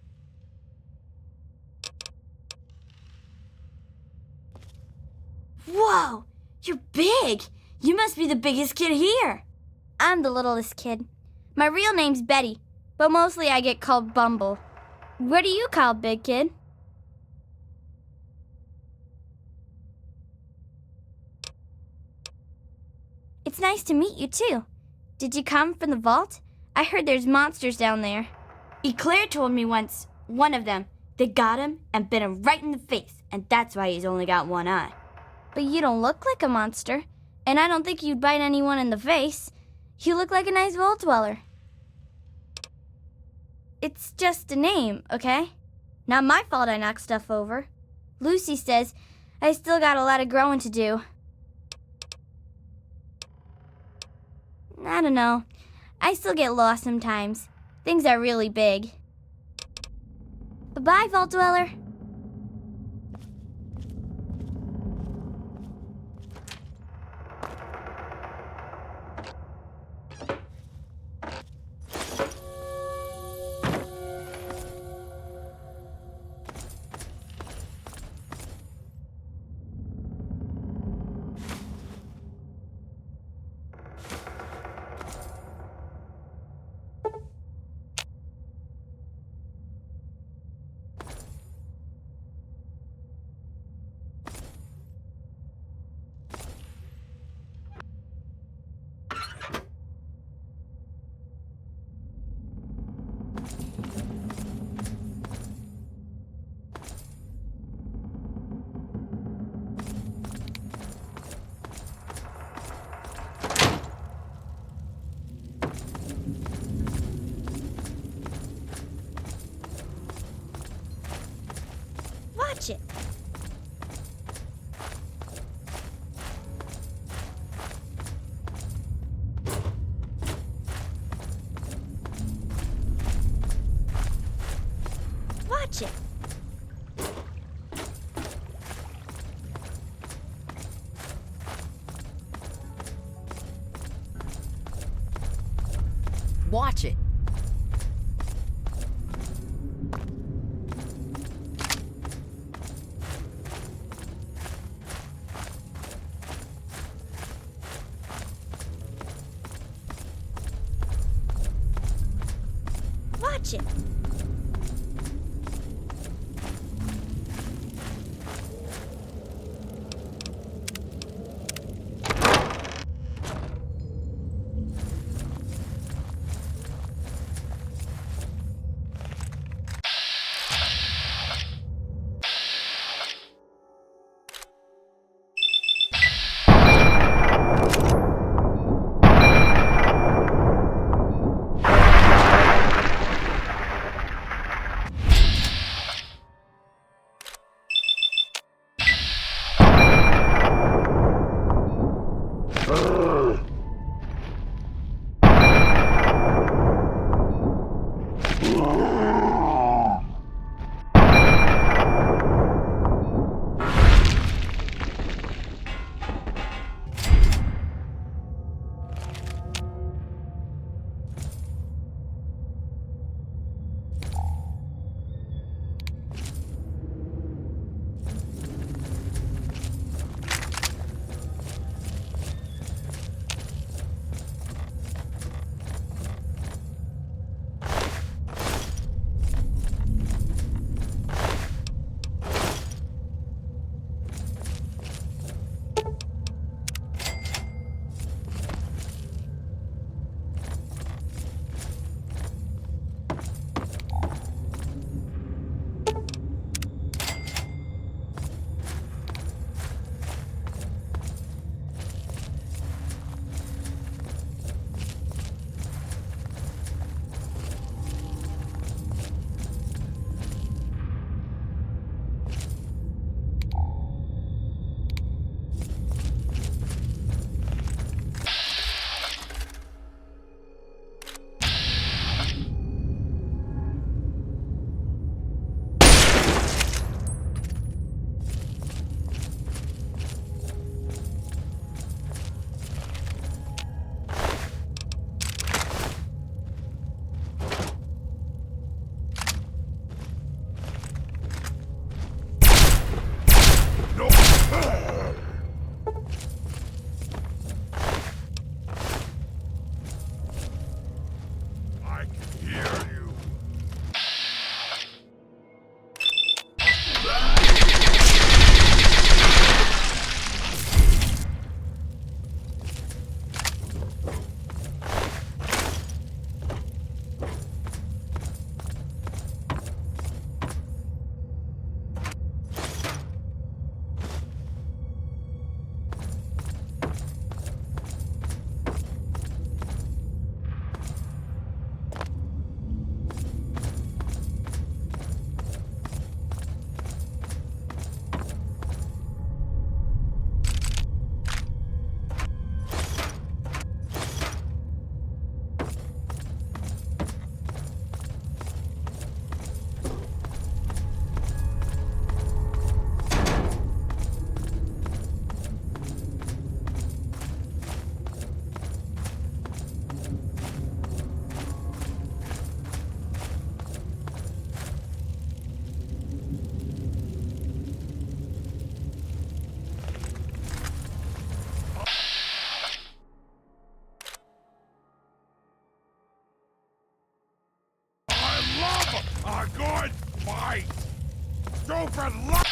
Whoa, you're big. You must be the biggest kid here. I'm the littlest kid. My real name's Betty, but mostly I get called Bumble. What do you call big kid? It's nice to meet you, too. Did you come from the vault? I heard there's monsters down there. Eclair told me once, one of them, they got him and bit him right in the face, and that's why he's only got one eye. But you don't look like a monster, and I don't think you'd bite anyone in the face. You look like a nice vault dweller. It's just a name, okay? Not my fault I knocked stuff over. Lucy says I still got a lot of growing to do. I don't know. I still get lost sometimes. Things are really big. Goodbye, Vault Dweller. Watch it. Watch it. Watch it. Watch it. fight! Stupid luck!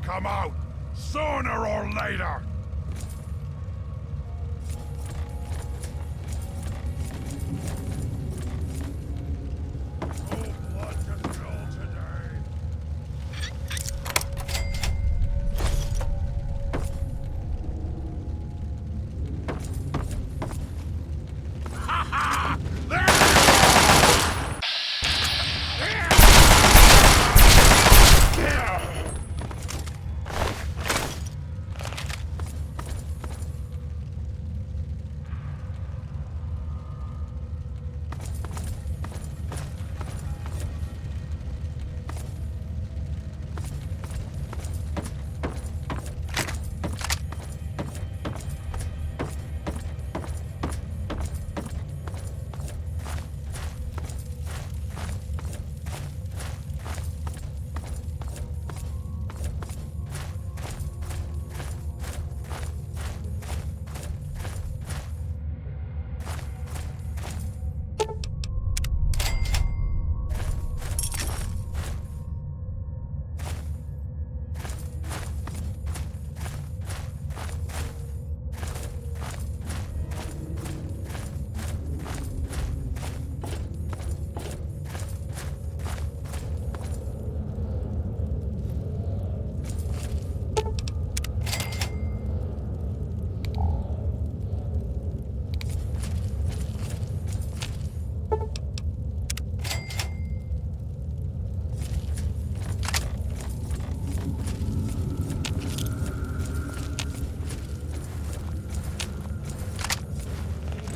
Come out, sooner or later! No blood to spill today. Ha ha! There!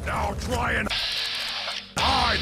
Now try and hide!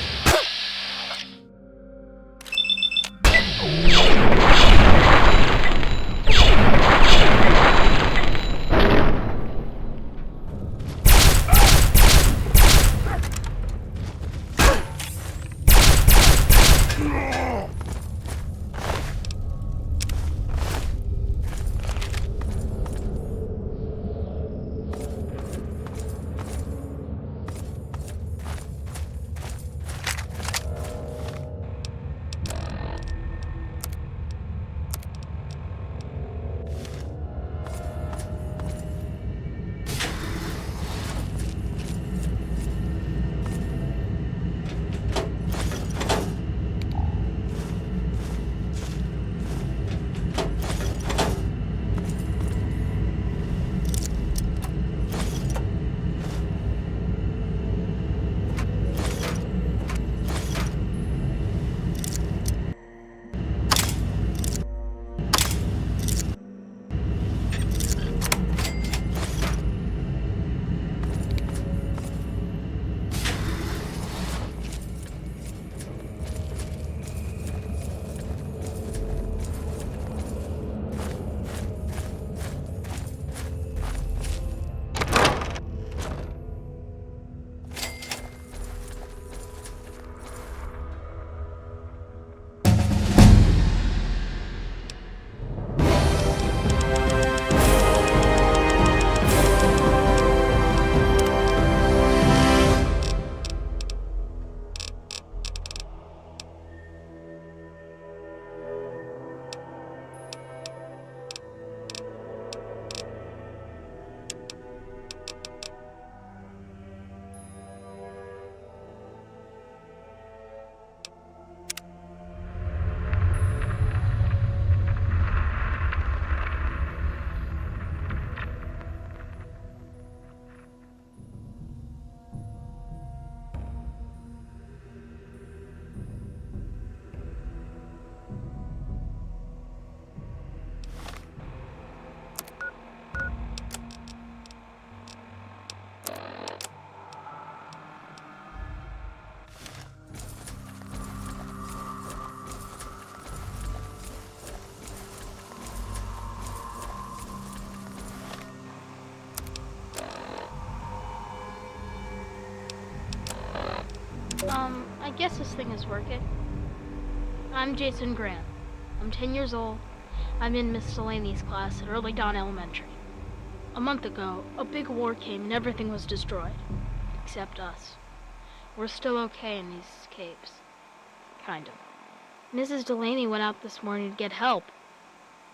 I guess this thing is working. I'm Jason Grant. I'm 10 years old. I'm in Miss Delaney's class at Early Dawn Elementary. A month ago, a big war came and everything was destroyed. Except us. We're still okay in these caves. Kind of. Mrs. Delaney went out this morning to get help,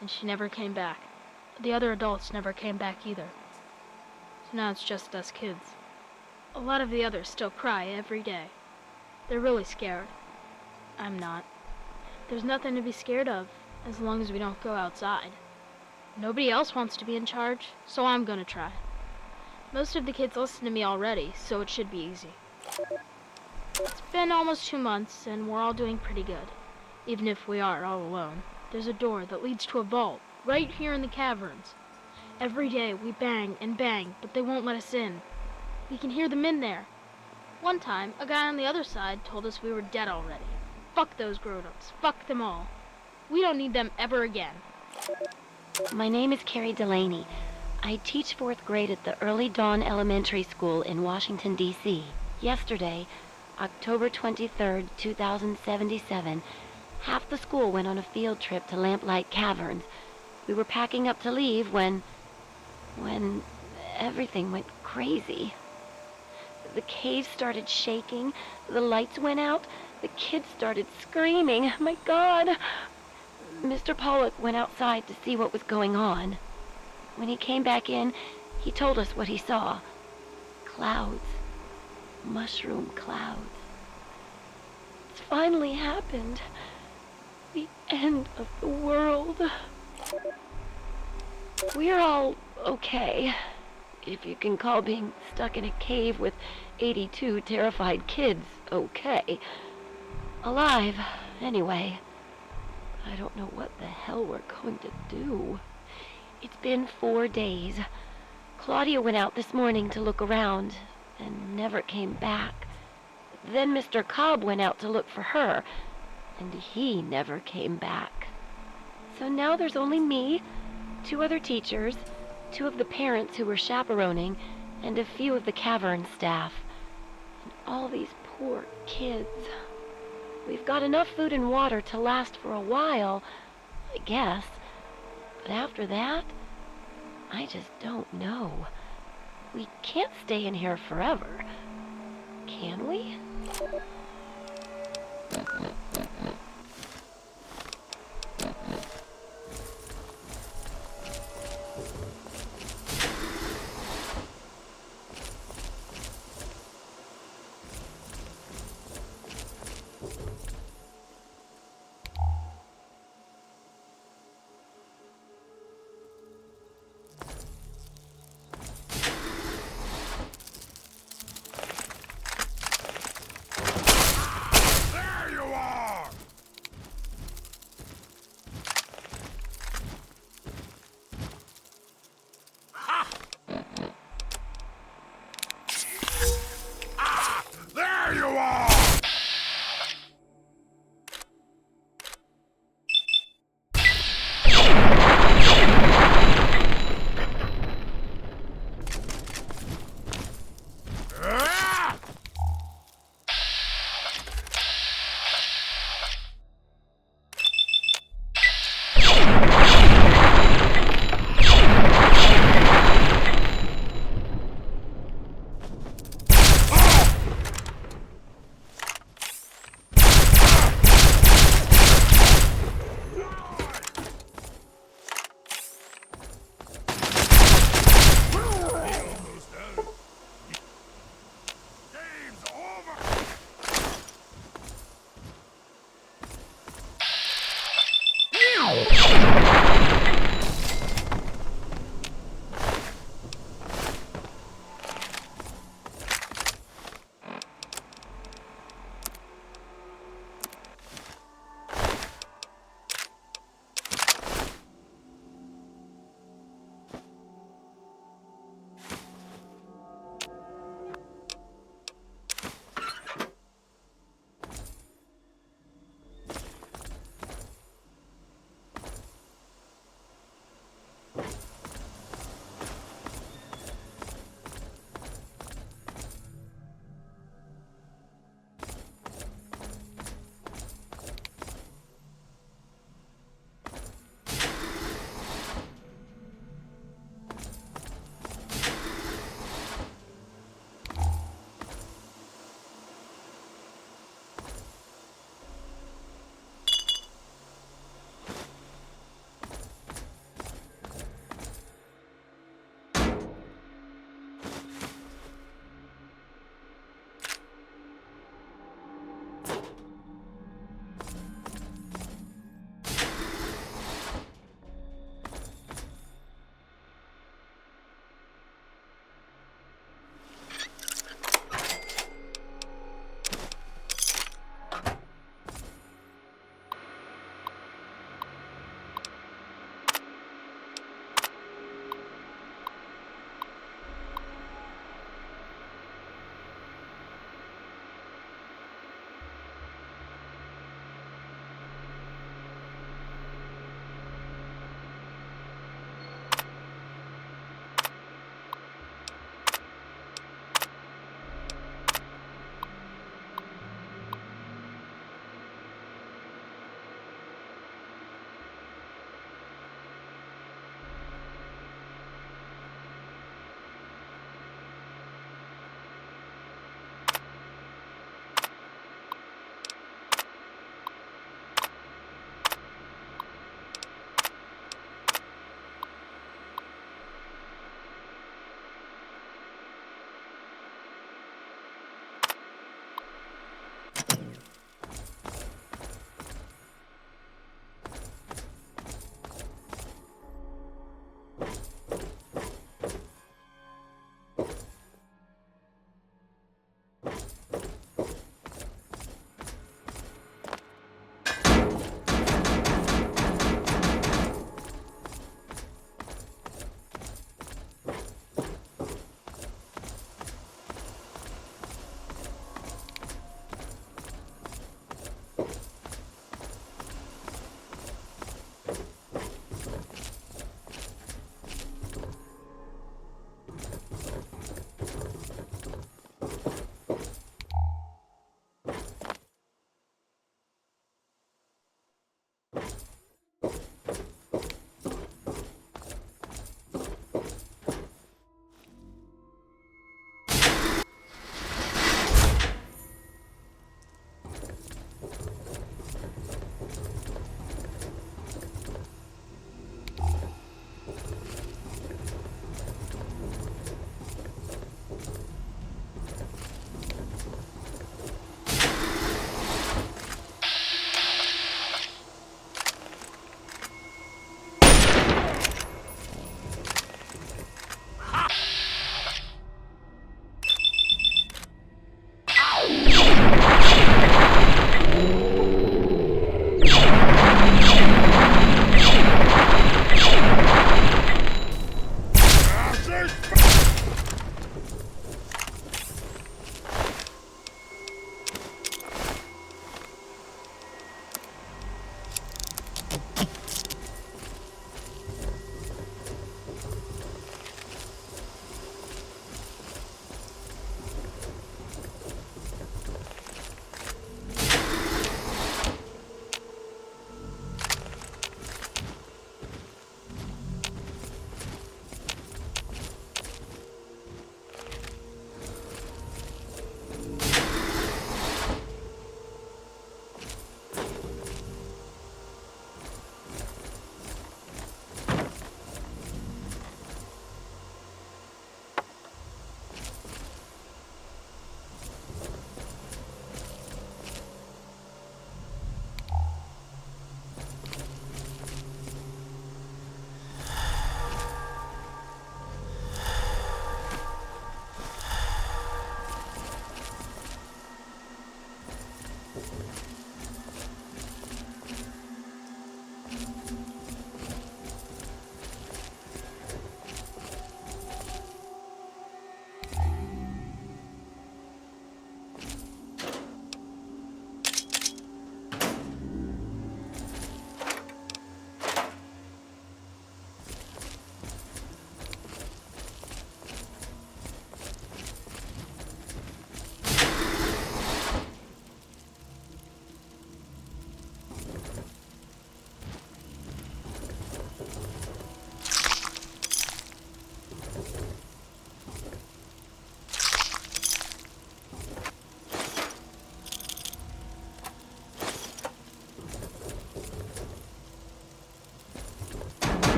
and she never came back. The other adults never came back either. So now it's just us kids. A lot of the others still cry every day. They're really scared. I'm not. There's nothing to be scared of, as long as we don't go outside. Nobody else wants to be in charge, so I'm gonna try. Most of the kids listen to me already, so it should be easy. It's been almost 2 months, and we're all doing pretty good. Even if we are all alone. There's a door that leads to a vault, right here in the caverns. Every day we bang and bang, but they won't let us in. We can hear them in there. One time, a guy on the other side told us we were dead already. Fuck those grown-ups. Fuck them all. We don't need them ever again. My name is Carrie Delaney. I teach 4th grade at the Early Dawn Elementary School in Washington, D.C. Yesterday, October 23rd, 2077, half the school went on a field trip to Lamplight Caverns. We were packing up to leave when everything went crazy. The cave started shaking, the lights went out, the kids started screaming. My God! Mr. Pollock went outside to see what was going on. When he came back in, he told us what he saw. Clouds. Mushroom clouds. It's finally happened. The end of the world. We're all okay. If you can call being stuck in a cave with 82 terrified kids okay. Alive, anyway. I don't know what the hell we're going to do. It's been 4 days. Claudia went out this morning to look around and never came back. Then Mr. Cobb went out to look for her, and he never came back. So now there's only me, 2 other teachers, 2 of the parents who were chaperoning, and a few of the cavern staff. And all these poor kids. We've got enough food and water to last for a while, I guess. But after that, I just don't know. We can't stay in here forever. Can we? There you are!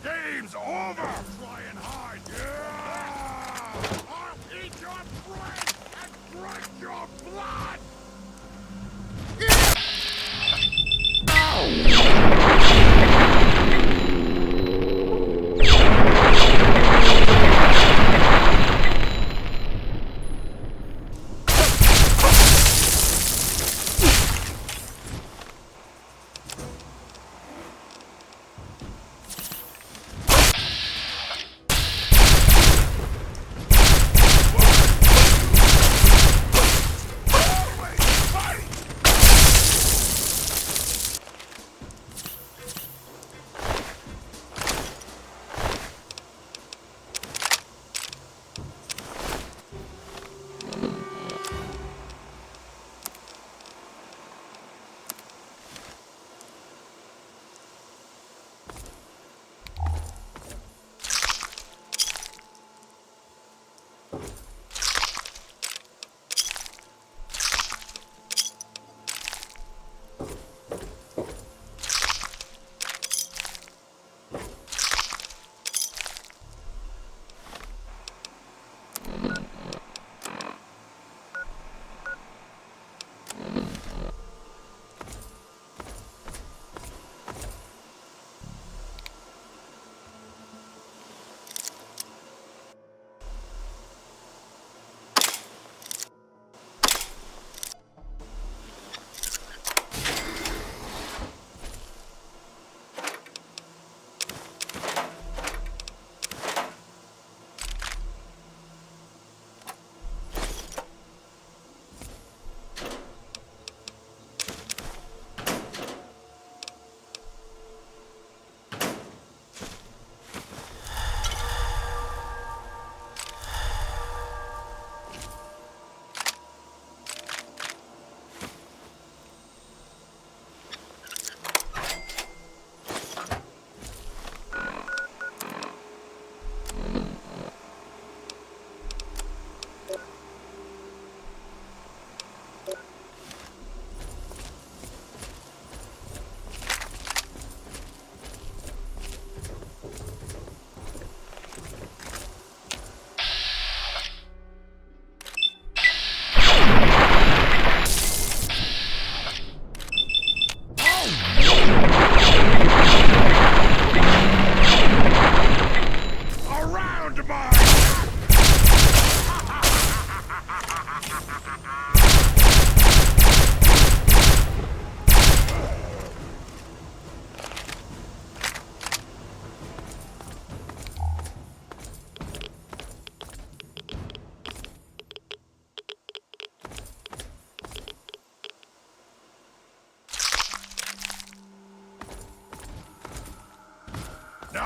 Game's over! Try and hide! Yeah! I'll eat your brain and drink your blood!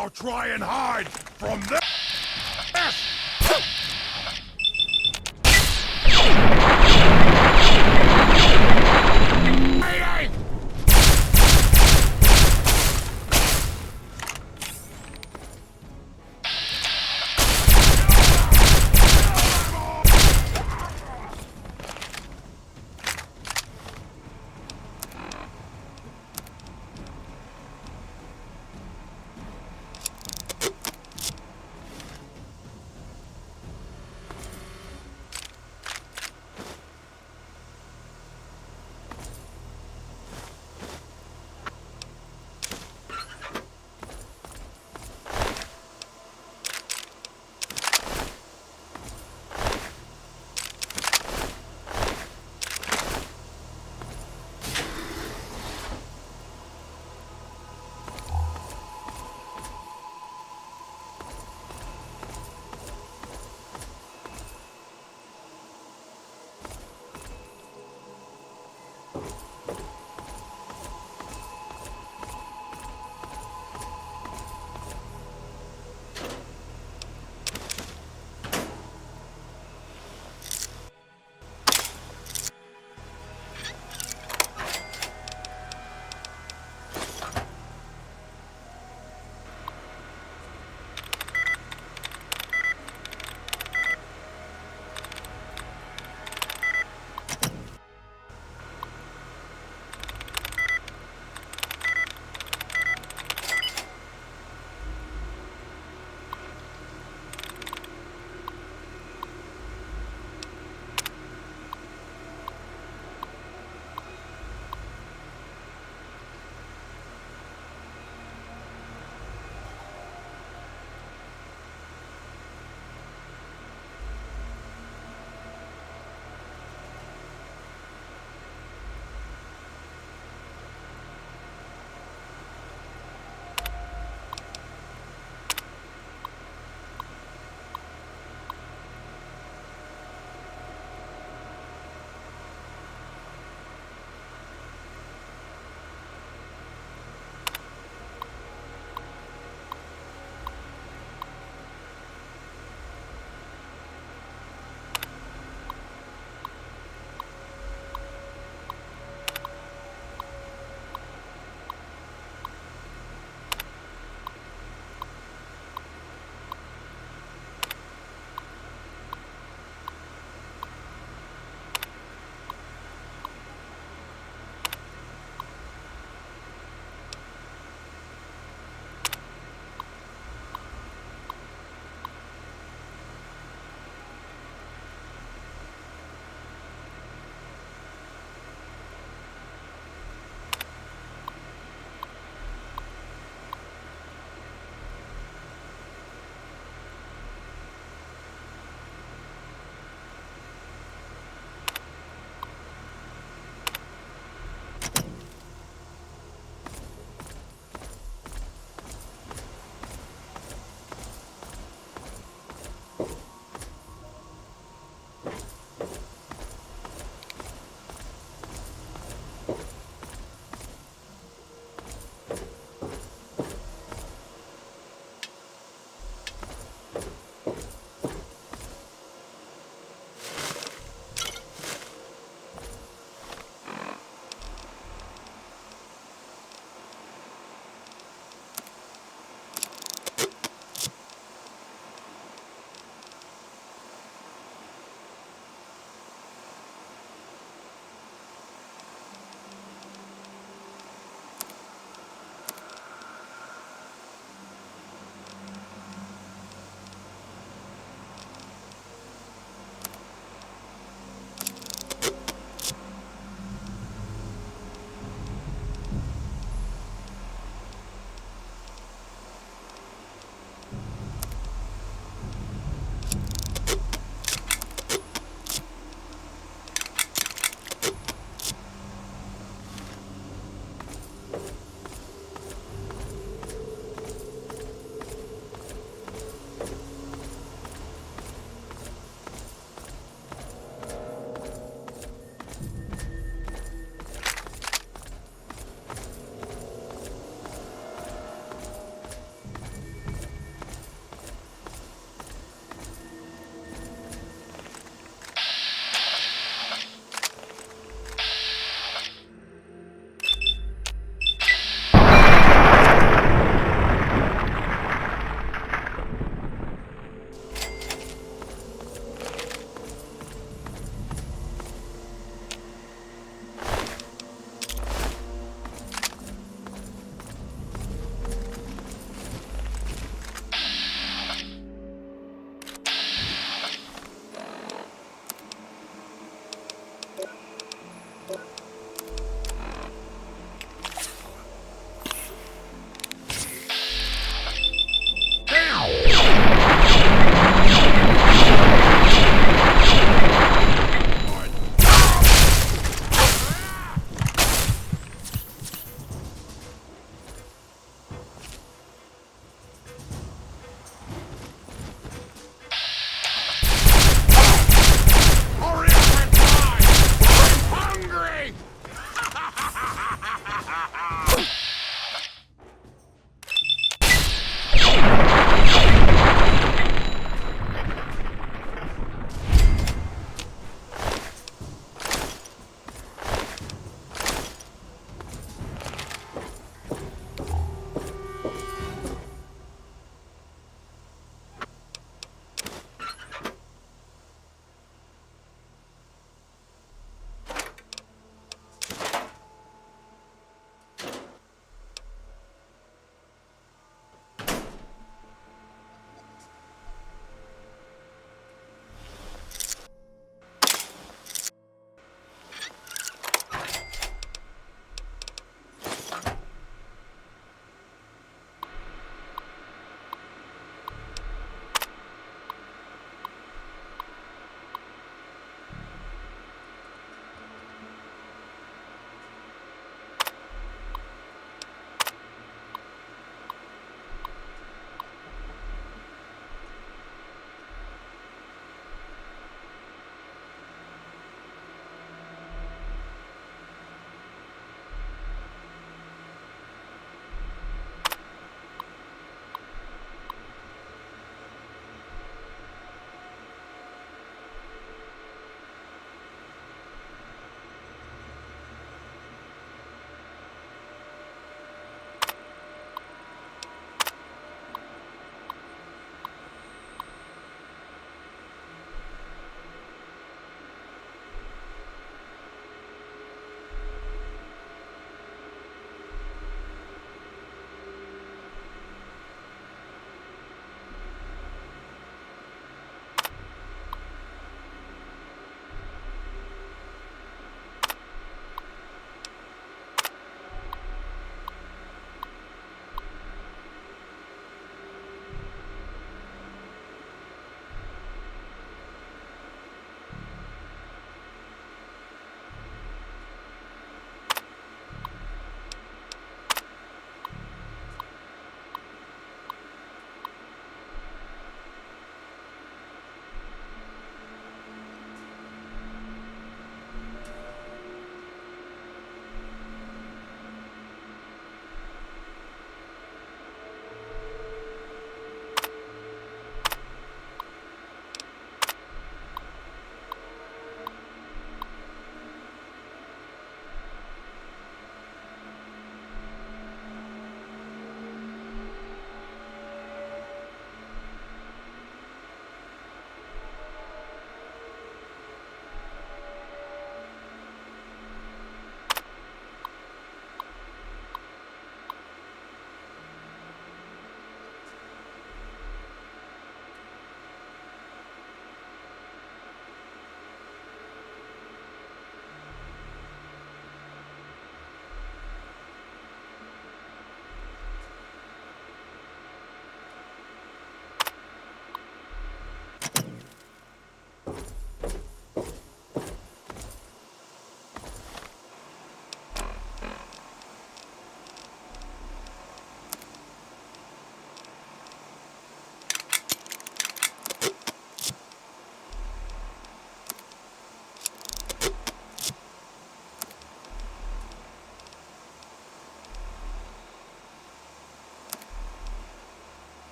Now try and hide from this!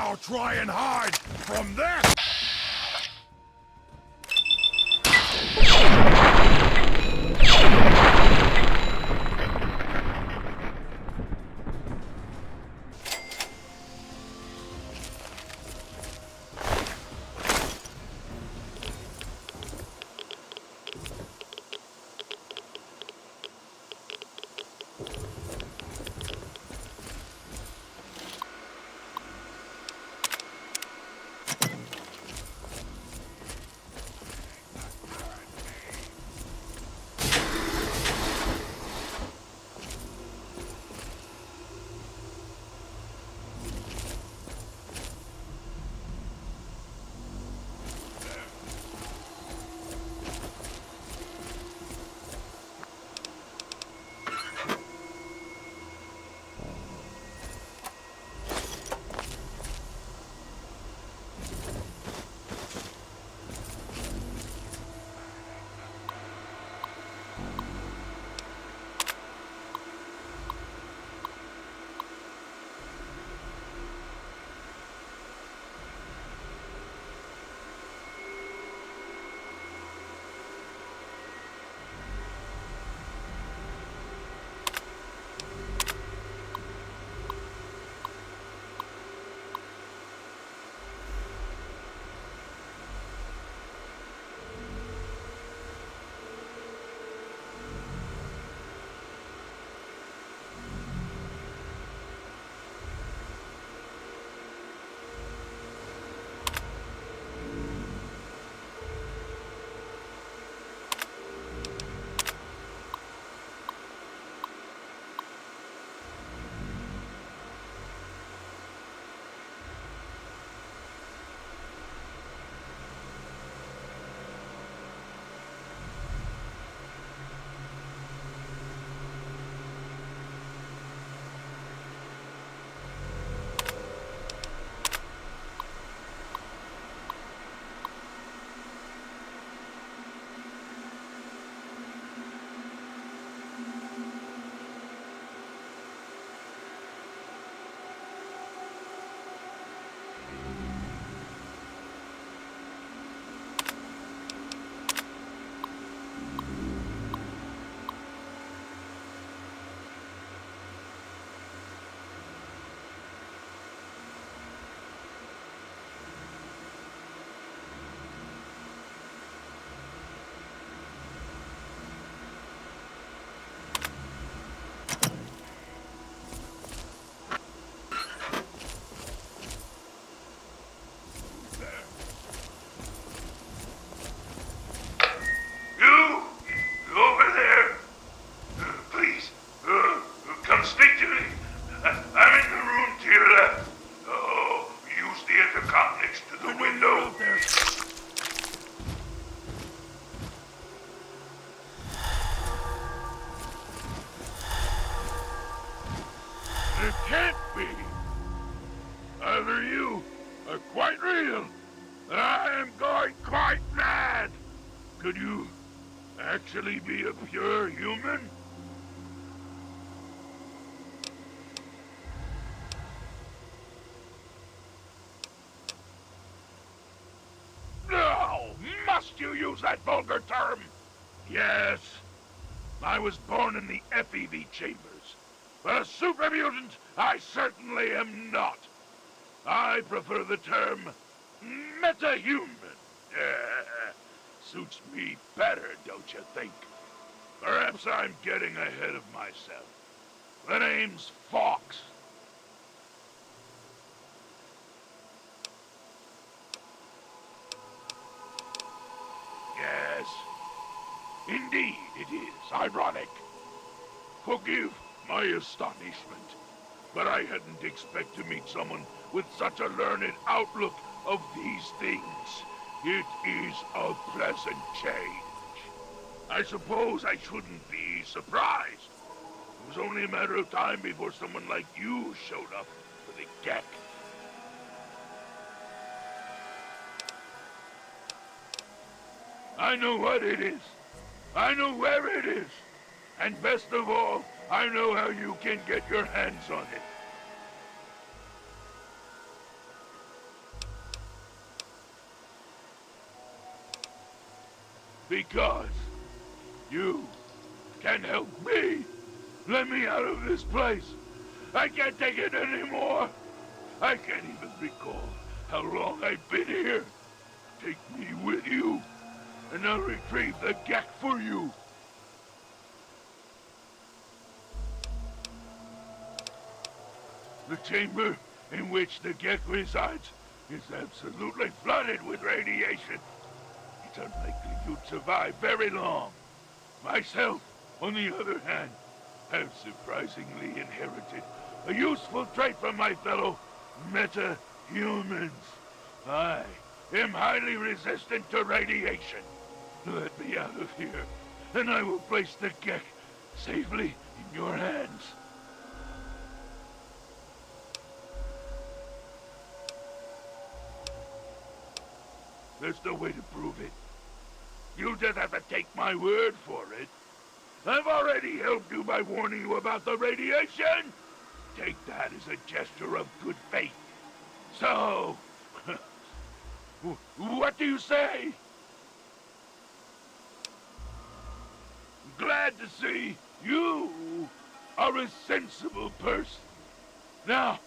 Now try and hide from them! It can't be. Either you are quite real, and I am going quite mad. Could you actually be a pure human? No! Must you use that vulgar term? Yes. I was born in the FEV chambers. But a super mutant, I certainly am not. I prefer the term metahuman. Suits me better, don't you think? Perhaps I'm getting ahead of myself. The name's Fox. Yes. Indeed, it is ironic. Forgive my astonishment, but I hadn't expected to meet someone with such a learned outlook of these things. It is a pleasant change. I suppose I shouldn't be surprised. It was only a matter of time before someone like you showed up with a gek. I know what it is. I know where it is. And best of all, I know how you can get your hands on it. Because you can help me. Let me out of this place. I can't take it anymore. I can't even recall how long I've been here. Take me with you, and I'll retrieve the Gek for you. The chamber in which the Gek resides is absolutely flooded with radiation. It's unlikely you'd survive very long. Myself, on the other hand, have surprisingly inherited a useful trait from my fellow meta-humans. I am highly resistant to radiation. Let me out of here, and I will place the Gek safely in your hands. There's no way to prove it. You just have to take my word for it. I've already helped you by warning you about the radiation. Take that as a gesture of good faith. So, what do you say? Glad to see you are a sensible person. Now,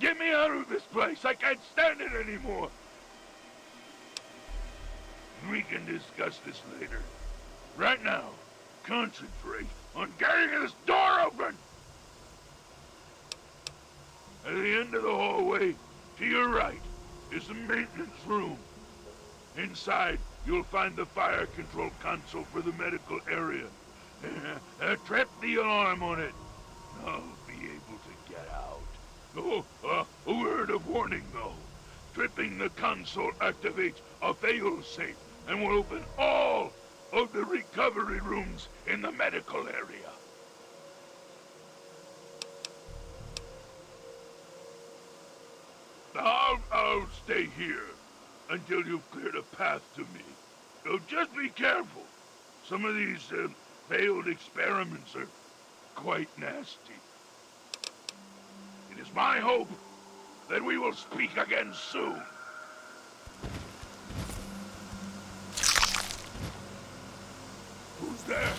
get me out of this place. I can't stand it anymore. We can discuss this later. Right now, concentrate on getting this door open! At the end of the hallway, to your right, is the maintenance room. Inside, you'll find the fire control console for the medical area. Trip the alarm on it. I'll be able to get out. Oh, a word of warning, though. Tripping the console activates a fail-safe and will open all of the recovery rooms in the medical area. I'll stay here until you've cleared a path to me. So just be careful. Some of these failed experiments are quite nasty. It is my hope that we will speak again soon. Who's there?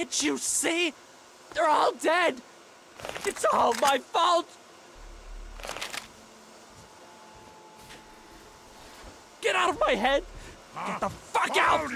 Can't you see? They're all dead. It's all my fault. Get out of my head. Get the fuck out.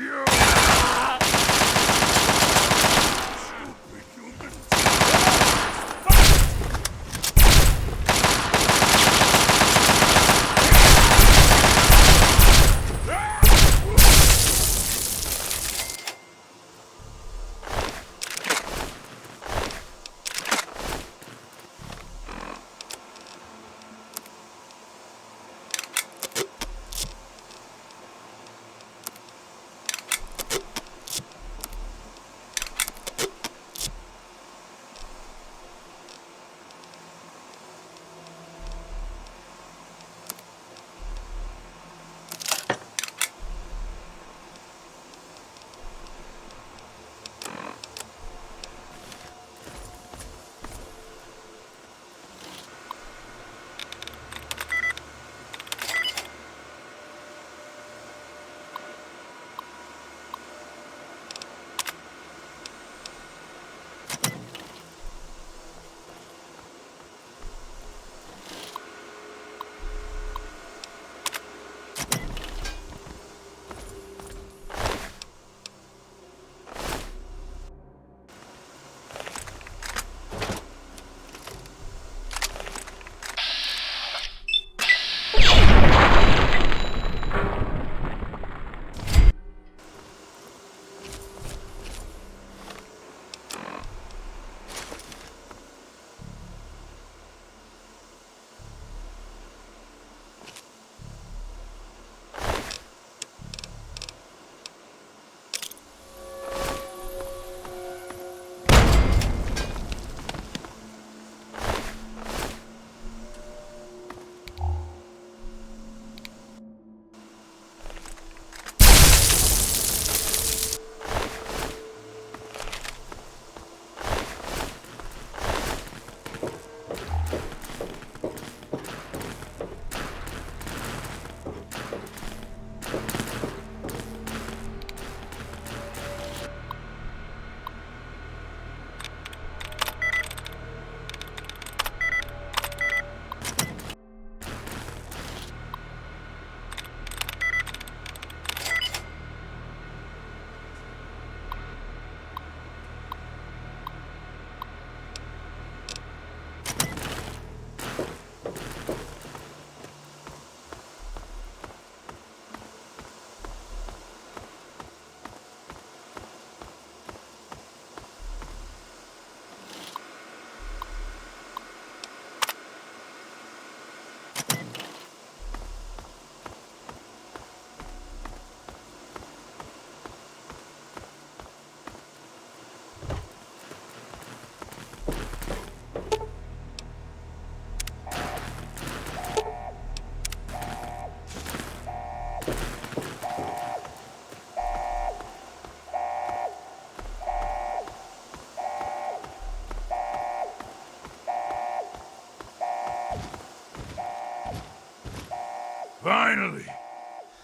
Finally!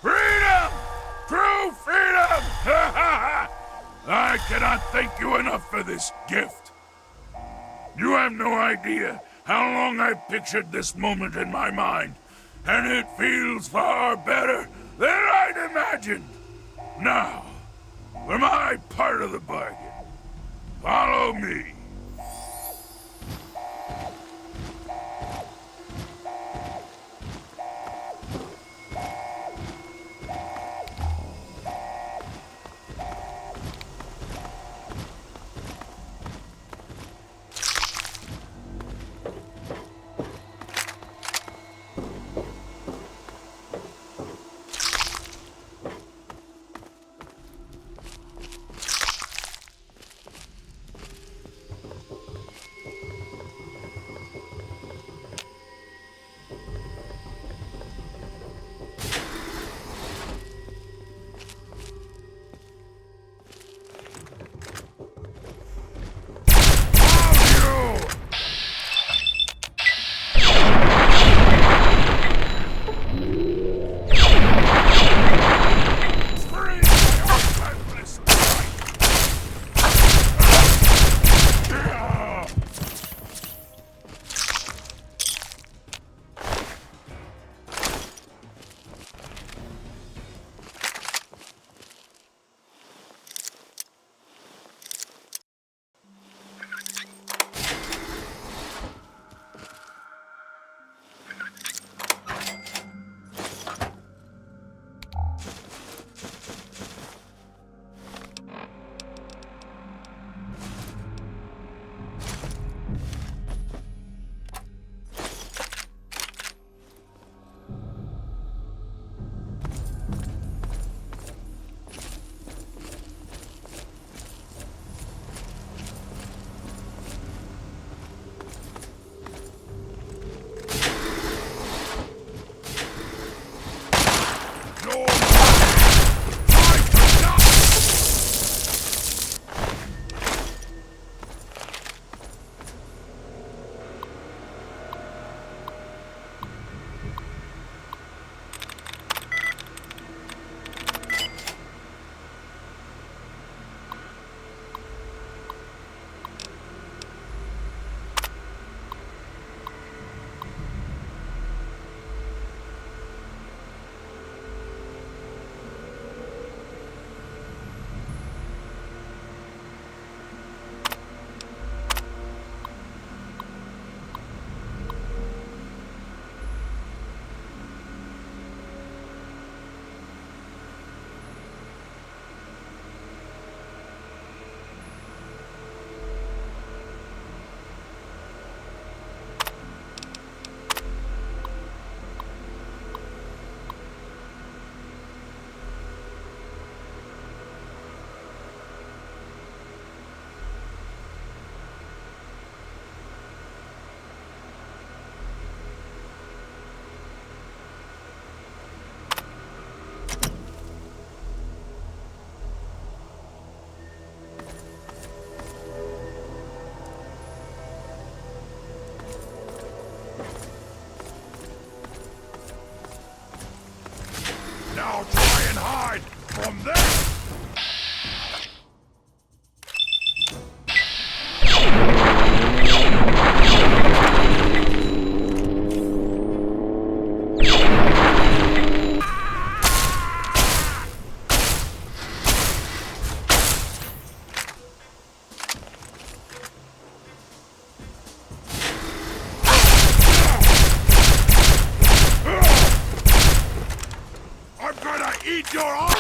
Freedom! True freedom! I cannot thank you enough for this gift. You have no idea how long I've pictured this moment in my mind, and it feels far better than I'd imagined. Now, for my part of the bargain, follow me. break your arm!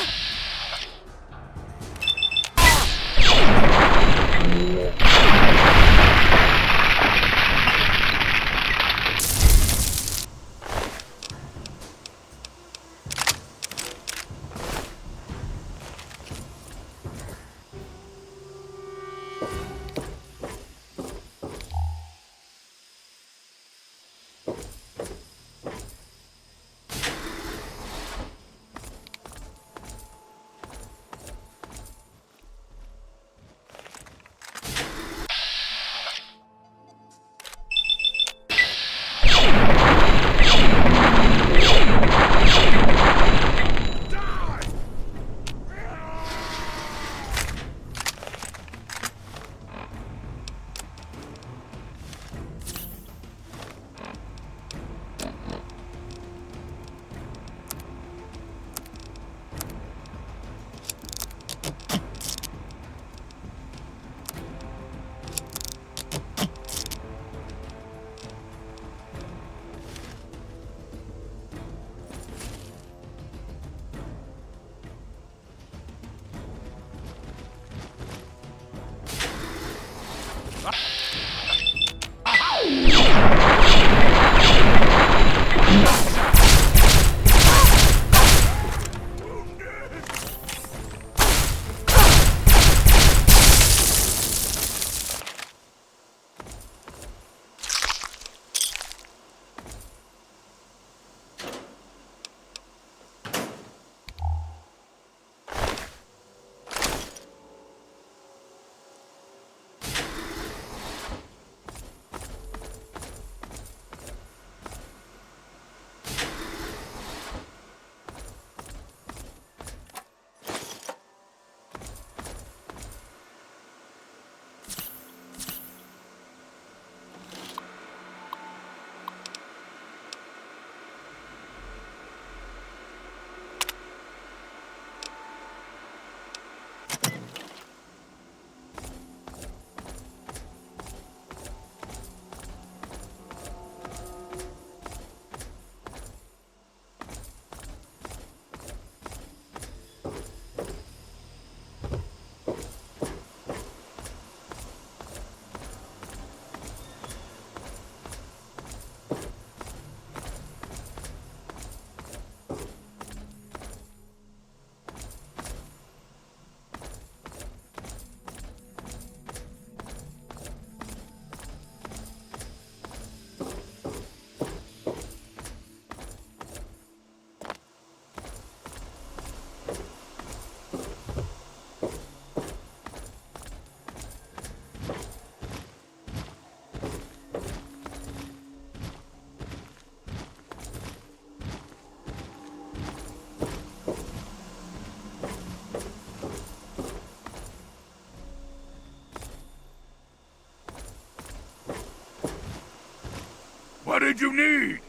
What did you need?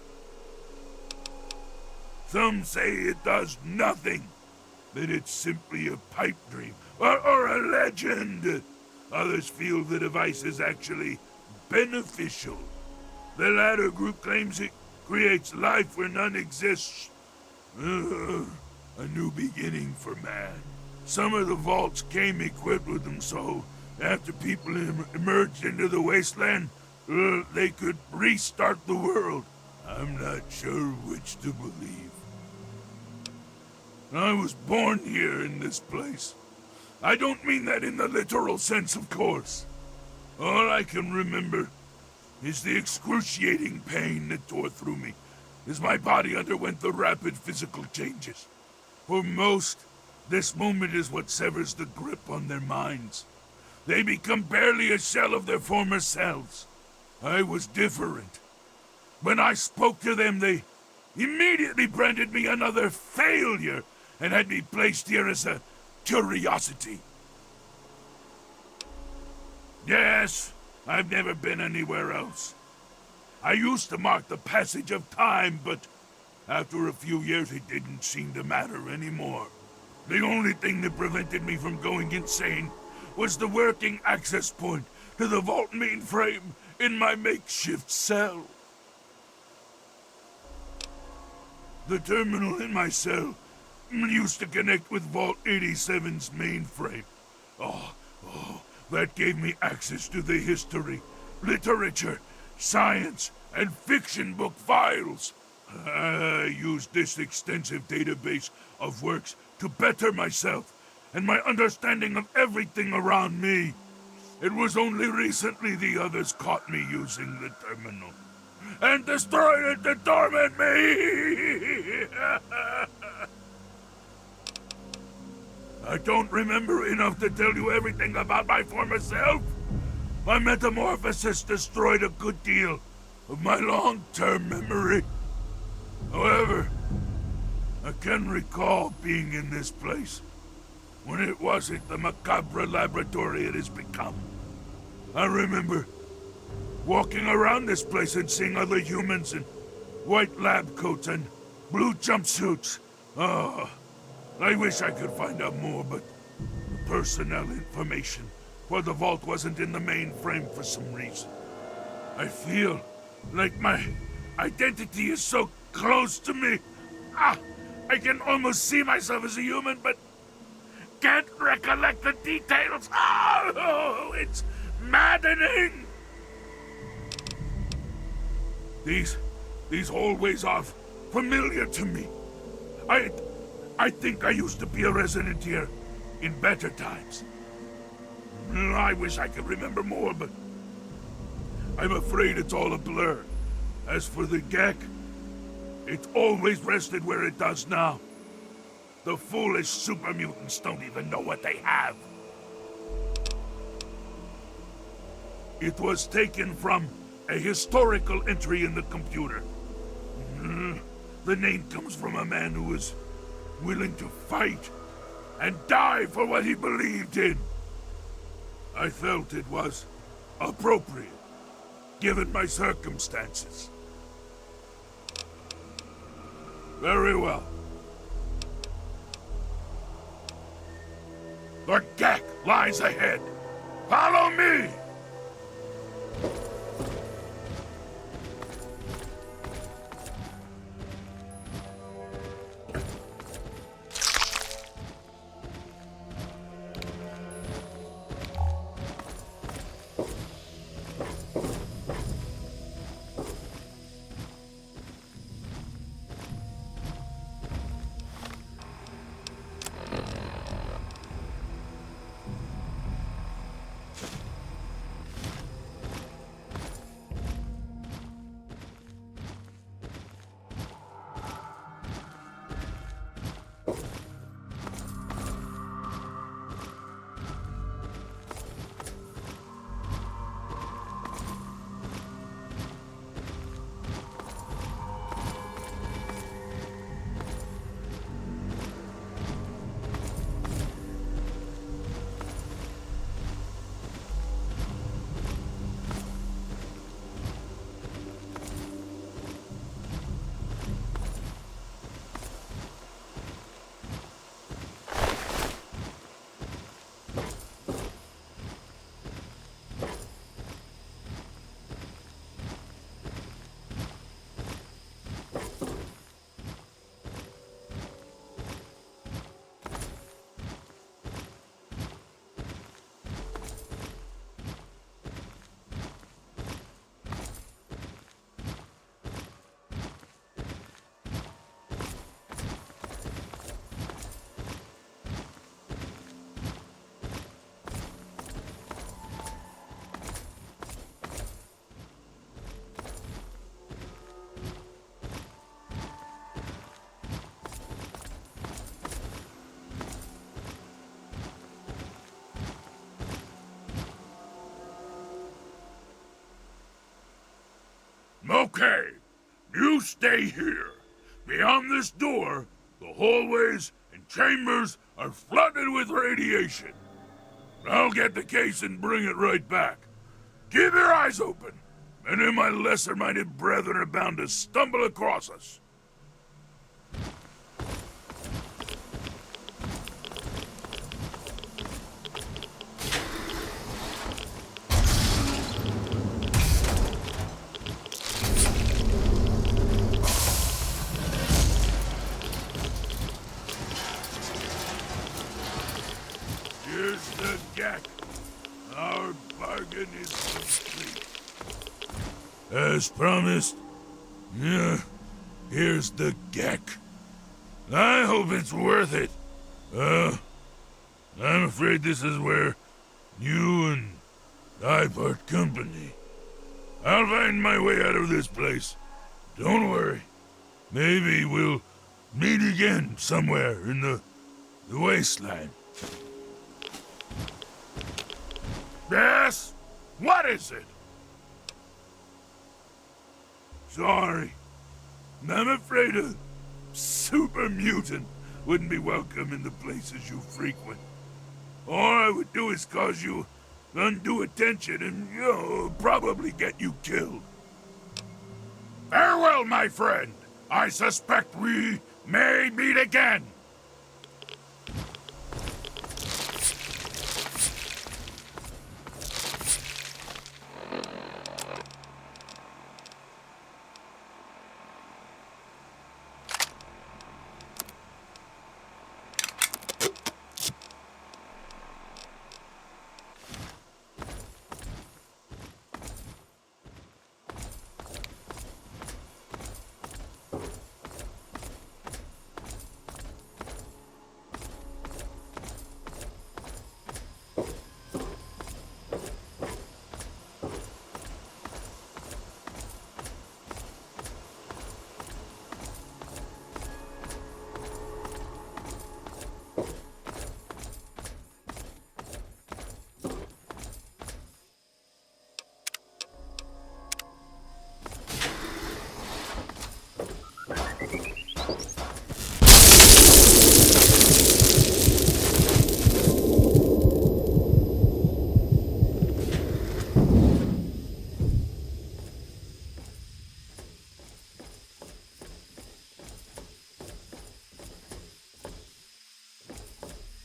Some say it does nothing, that it's simply a pipe dream, or a legend. Others feel the device is actually beneficial. The latter group claims it creates life where none exists. A new beginning for man. Some of the vaults came equipped with them, so after people emerged into the wasteland, they could restart the world. I'm not sure which to believe. I was born here in this place. I don't mean that in the literal sense, of course. All I can remember is the excruciating pain that tore through me as my body underwent the rapid physical changes. For most, this moment is what severs the grip on their minds. They become barely a shell of their former selves. I was different. When I spoke to them, they immediately branded me another failure and had me placed here as a curiosity. Yes, I've never been anywhere else. I used to mark the passage of time, but after a few years it didn't seem to matter anymore. The only thing that prevented me from going insane was the working access point to the vault mainframe in my makeshift cell. The terminal in my cell used to connect with Vault 87's mainframe. Oh, that gave me access to the history, literature, science, and fiction book files. I used this extensive database of works to better myself and my understanding of everything around me. It was only recently the others caught me using the terminal and destroyed it to torment me. I don't remember enough to tell you everything about my former self. My metamorphosis destroyed a good deal of my long-term memory. However, I can recall being in this place when it wasn't the macabre laboratory it has become. I remember walking around this place and seeing other humans in white lab coats and blue jumpsuits. Oh, I wish I could find out more, but the personnel information for the vault wasn't in the mainframe for some reason. I feel like my identity is so close to me. I can almost see myself as a human, but can't recollect the details. Oh, it's maddening. These hallways are familiar to me. I think I used to be a resident here in better times. I wish I could remember more, but I'm afraid it's all a blur. As for the GEC, it always rested where it does now. The foolish super mutants don't even know what they have. It was taken from a historical entry in the computer. The name comes from a man who was willing to fight and die for what he believed in. I felt it was appropriate, given my circumstances. Very well. The GEC lies ahead. Follow me! Okay, you stay here. Beyond this door, the hallways and chambers are flooded with radiation. I'll get the case and bring it right back. Keep your eyes open. Many of my lesser-minded brethren are bound to stumble across us. Here's the gack. Our bargain is complete. As promised. Yeah, here's the gack. I hope it's worth it. I'm afraid this is where you and I part company. I'll find my way out of this place. Don't worry. Maybe we'll meet again somewhere in the wasteland. Yes? What is it? Sorry. I'm afraid a super mutant wouldn't be welcome in the places you frequent. All I would do is cause you undue attention and, probably get you killed. Farewell, my friend. I suspect we may meet again.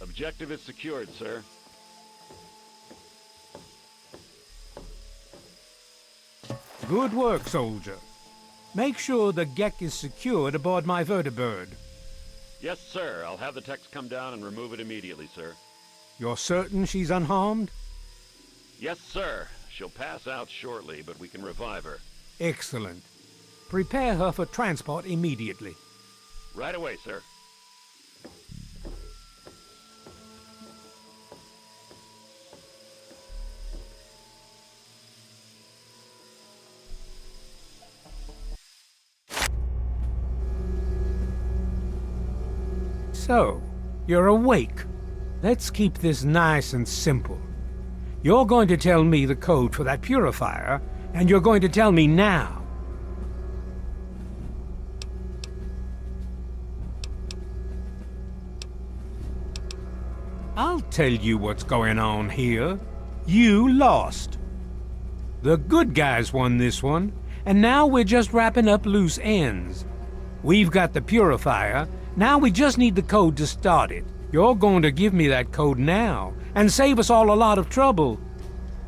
Objective is secured, sir. Good work, soldier. Make sure the Gek is secured aboard my vertibird. Yes, sir. I'll have the techs come down and remove it immediately, sir. You're certain she's unharmed? Yes, sir. She'll pass out shortly, but we can revive her. Excellent. Prepare her for transport immediately. Right away, sir. So, you're awake. Let's keep this nice and simple. You're going to tell me the code for that purifier, and you're going to tell me now. I'll tell you what's going on here. You lost. The good guys won this one, and now we're just wrapping up loose ends. We've got the purifier. Now we just need the code to start it. You're going to give me that code now and save us all a lot of trouble.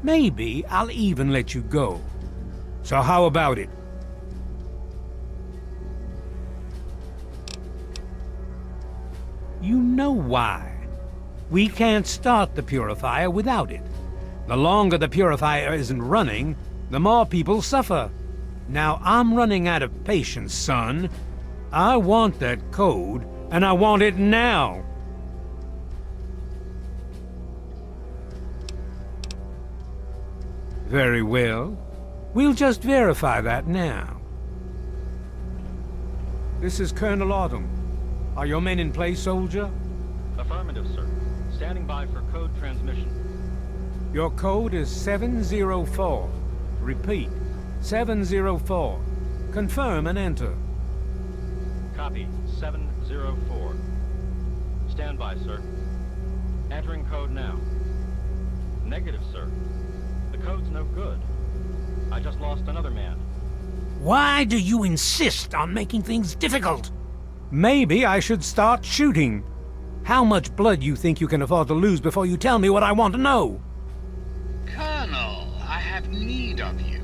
Maybe I'll even let you go. So how about it? You know why. We can't start the purifier without it. The longer the purifier isn't running, the more people suffer. Now I'm running out of patience, son. I want that code, and I want it now. Very well. We'll just verify that now. This is Colonel Autumn. Are your men in place, soldier? Affirmative, sir. Standing by for code transmission. Your code is 704. Repeat, 704. Confirm and enter. Copy, 704. Stand by, sir. Entering code now. Negative, sir. The code's no good. I just lost another man. Why do you insist on making things difficult? Maybe I should start shooting. How much blood you think you can afford to lose before you tell me what I want to know? Colonel, I have need of you.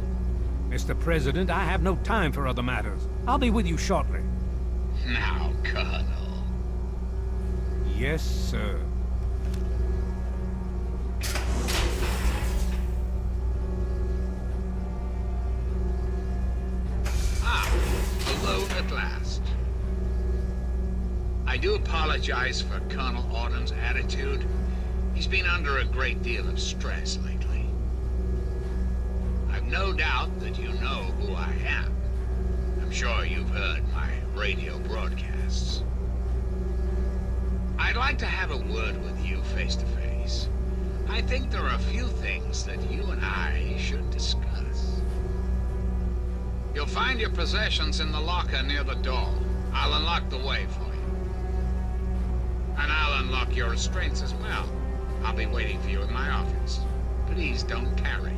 Mr. President, I have no time for other matters. I'll be with you shortly. Now, Colonel. Yes, sir. apologize for Colonel Autumn's attitude. He's been under a great deal of stress lately. I've no doubt that you know who I am. I'm sure you've heard my radio broadcasts. I'd like to have a word with you face to face. I think there are a few things that you and I should discuss. You'll find your possessions in the locker near the door. I'll unlock the way for you. And I'll unlock your restraints as well. I'll be waiting for you in my office. Please don't tarry.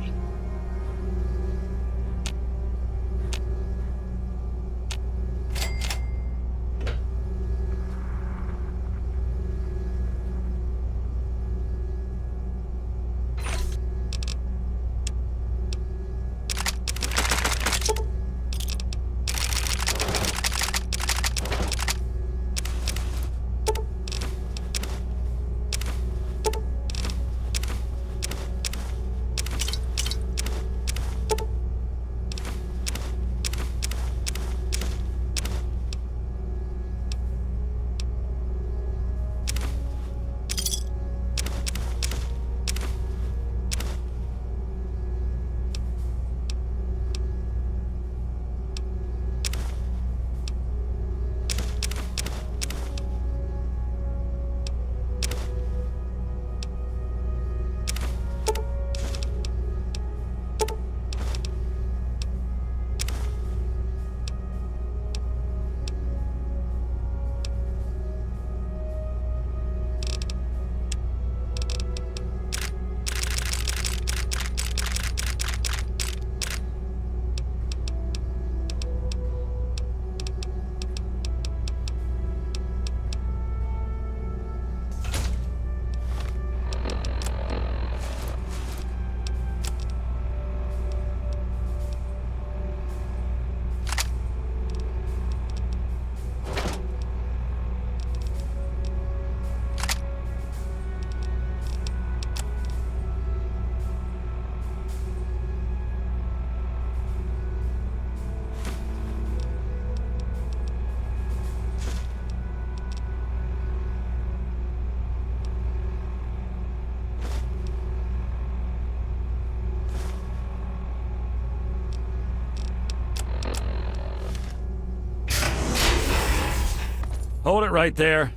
Hold it right there.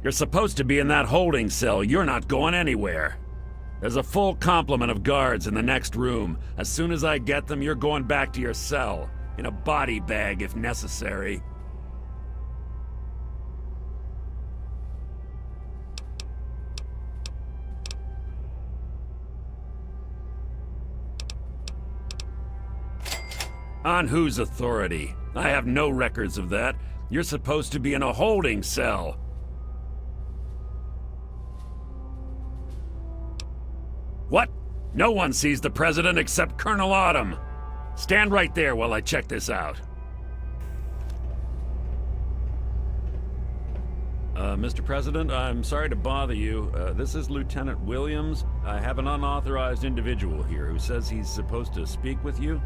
You're supposed to be in that holding cell. You're not going anywhere. There's a full complement of guards in the next room. As soon as I get them, you're going back to your cell. In a body bag, if necessary. On whose authority? I have no records of that. You're supposed to be in a holding cell. What? No one sees the president except Colonel Autumn. Stand right there while I check this out. Mr. President, I'm sorry to bother you. This is Lieutenant Williams. I have an unauthorized individual here who says he's supposed to speak with you.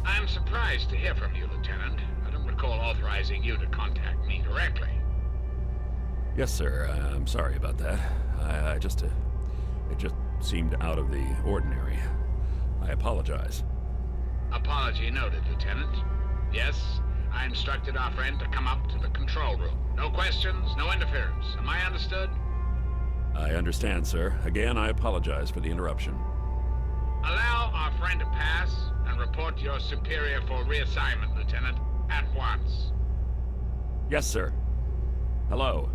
I'm surprised to hear from you, Lieutenant. I don't recall authorizing you to contact me directly. Yes, sir. I'm sorry about that. It just seemed out of the ordinary. I apologize. Apology noted, Lieutenant. Yes, I instructed our friend to come up to the control room. No questions, no interference. Am I understood? I understand, sir. Again, I apologize for the interruption. Allow our friend to pass and report to your superior for reassignment, Lieutenant, at once. Yes, sir. Hello.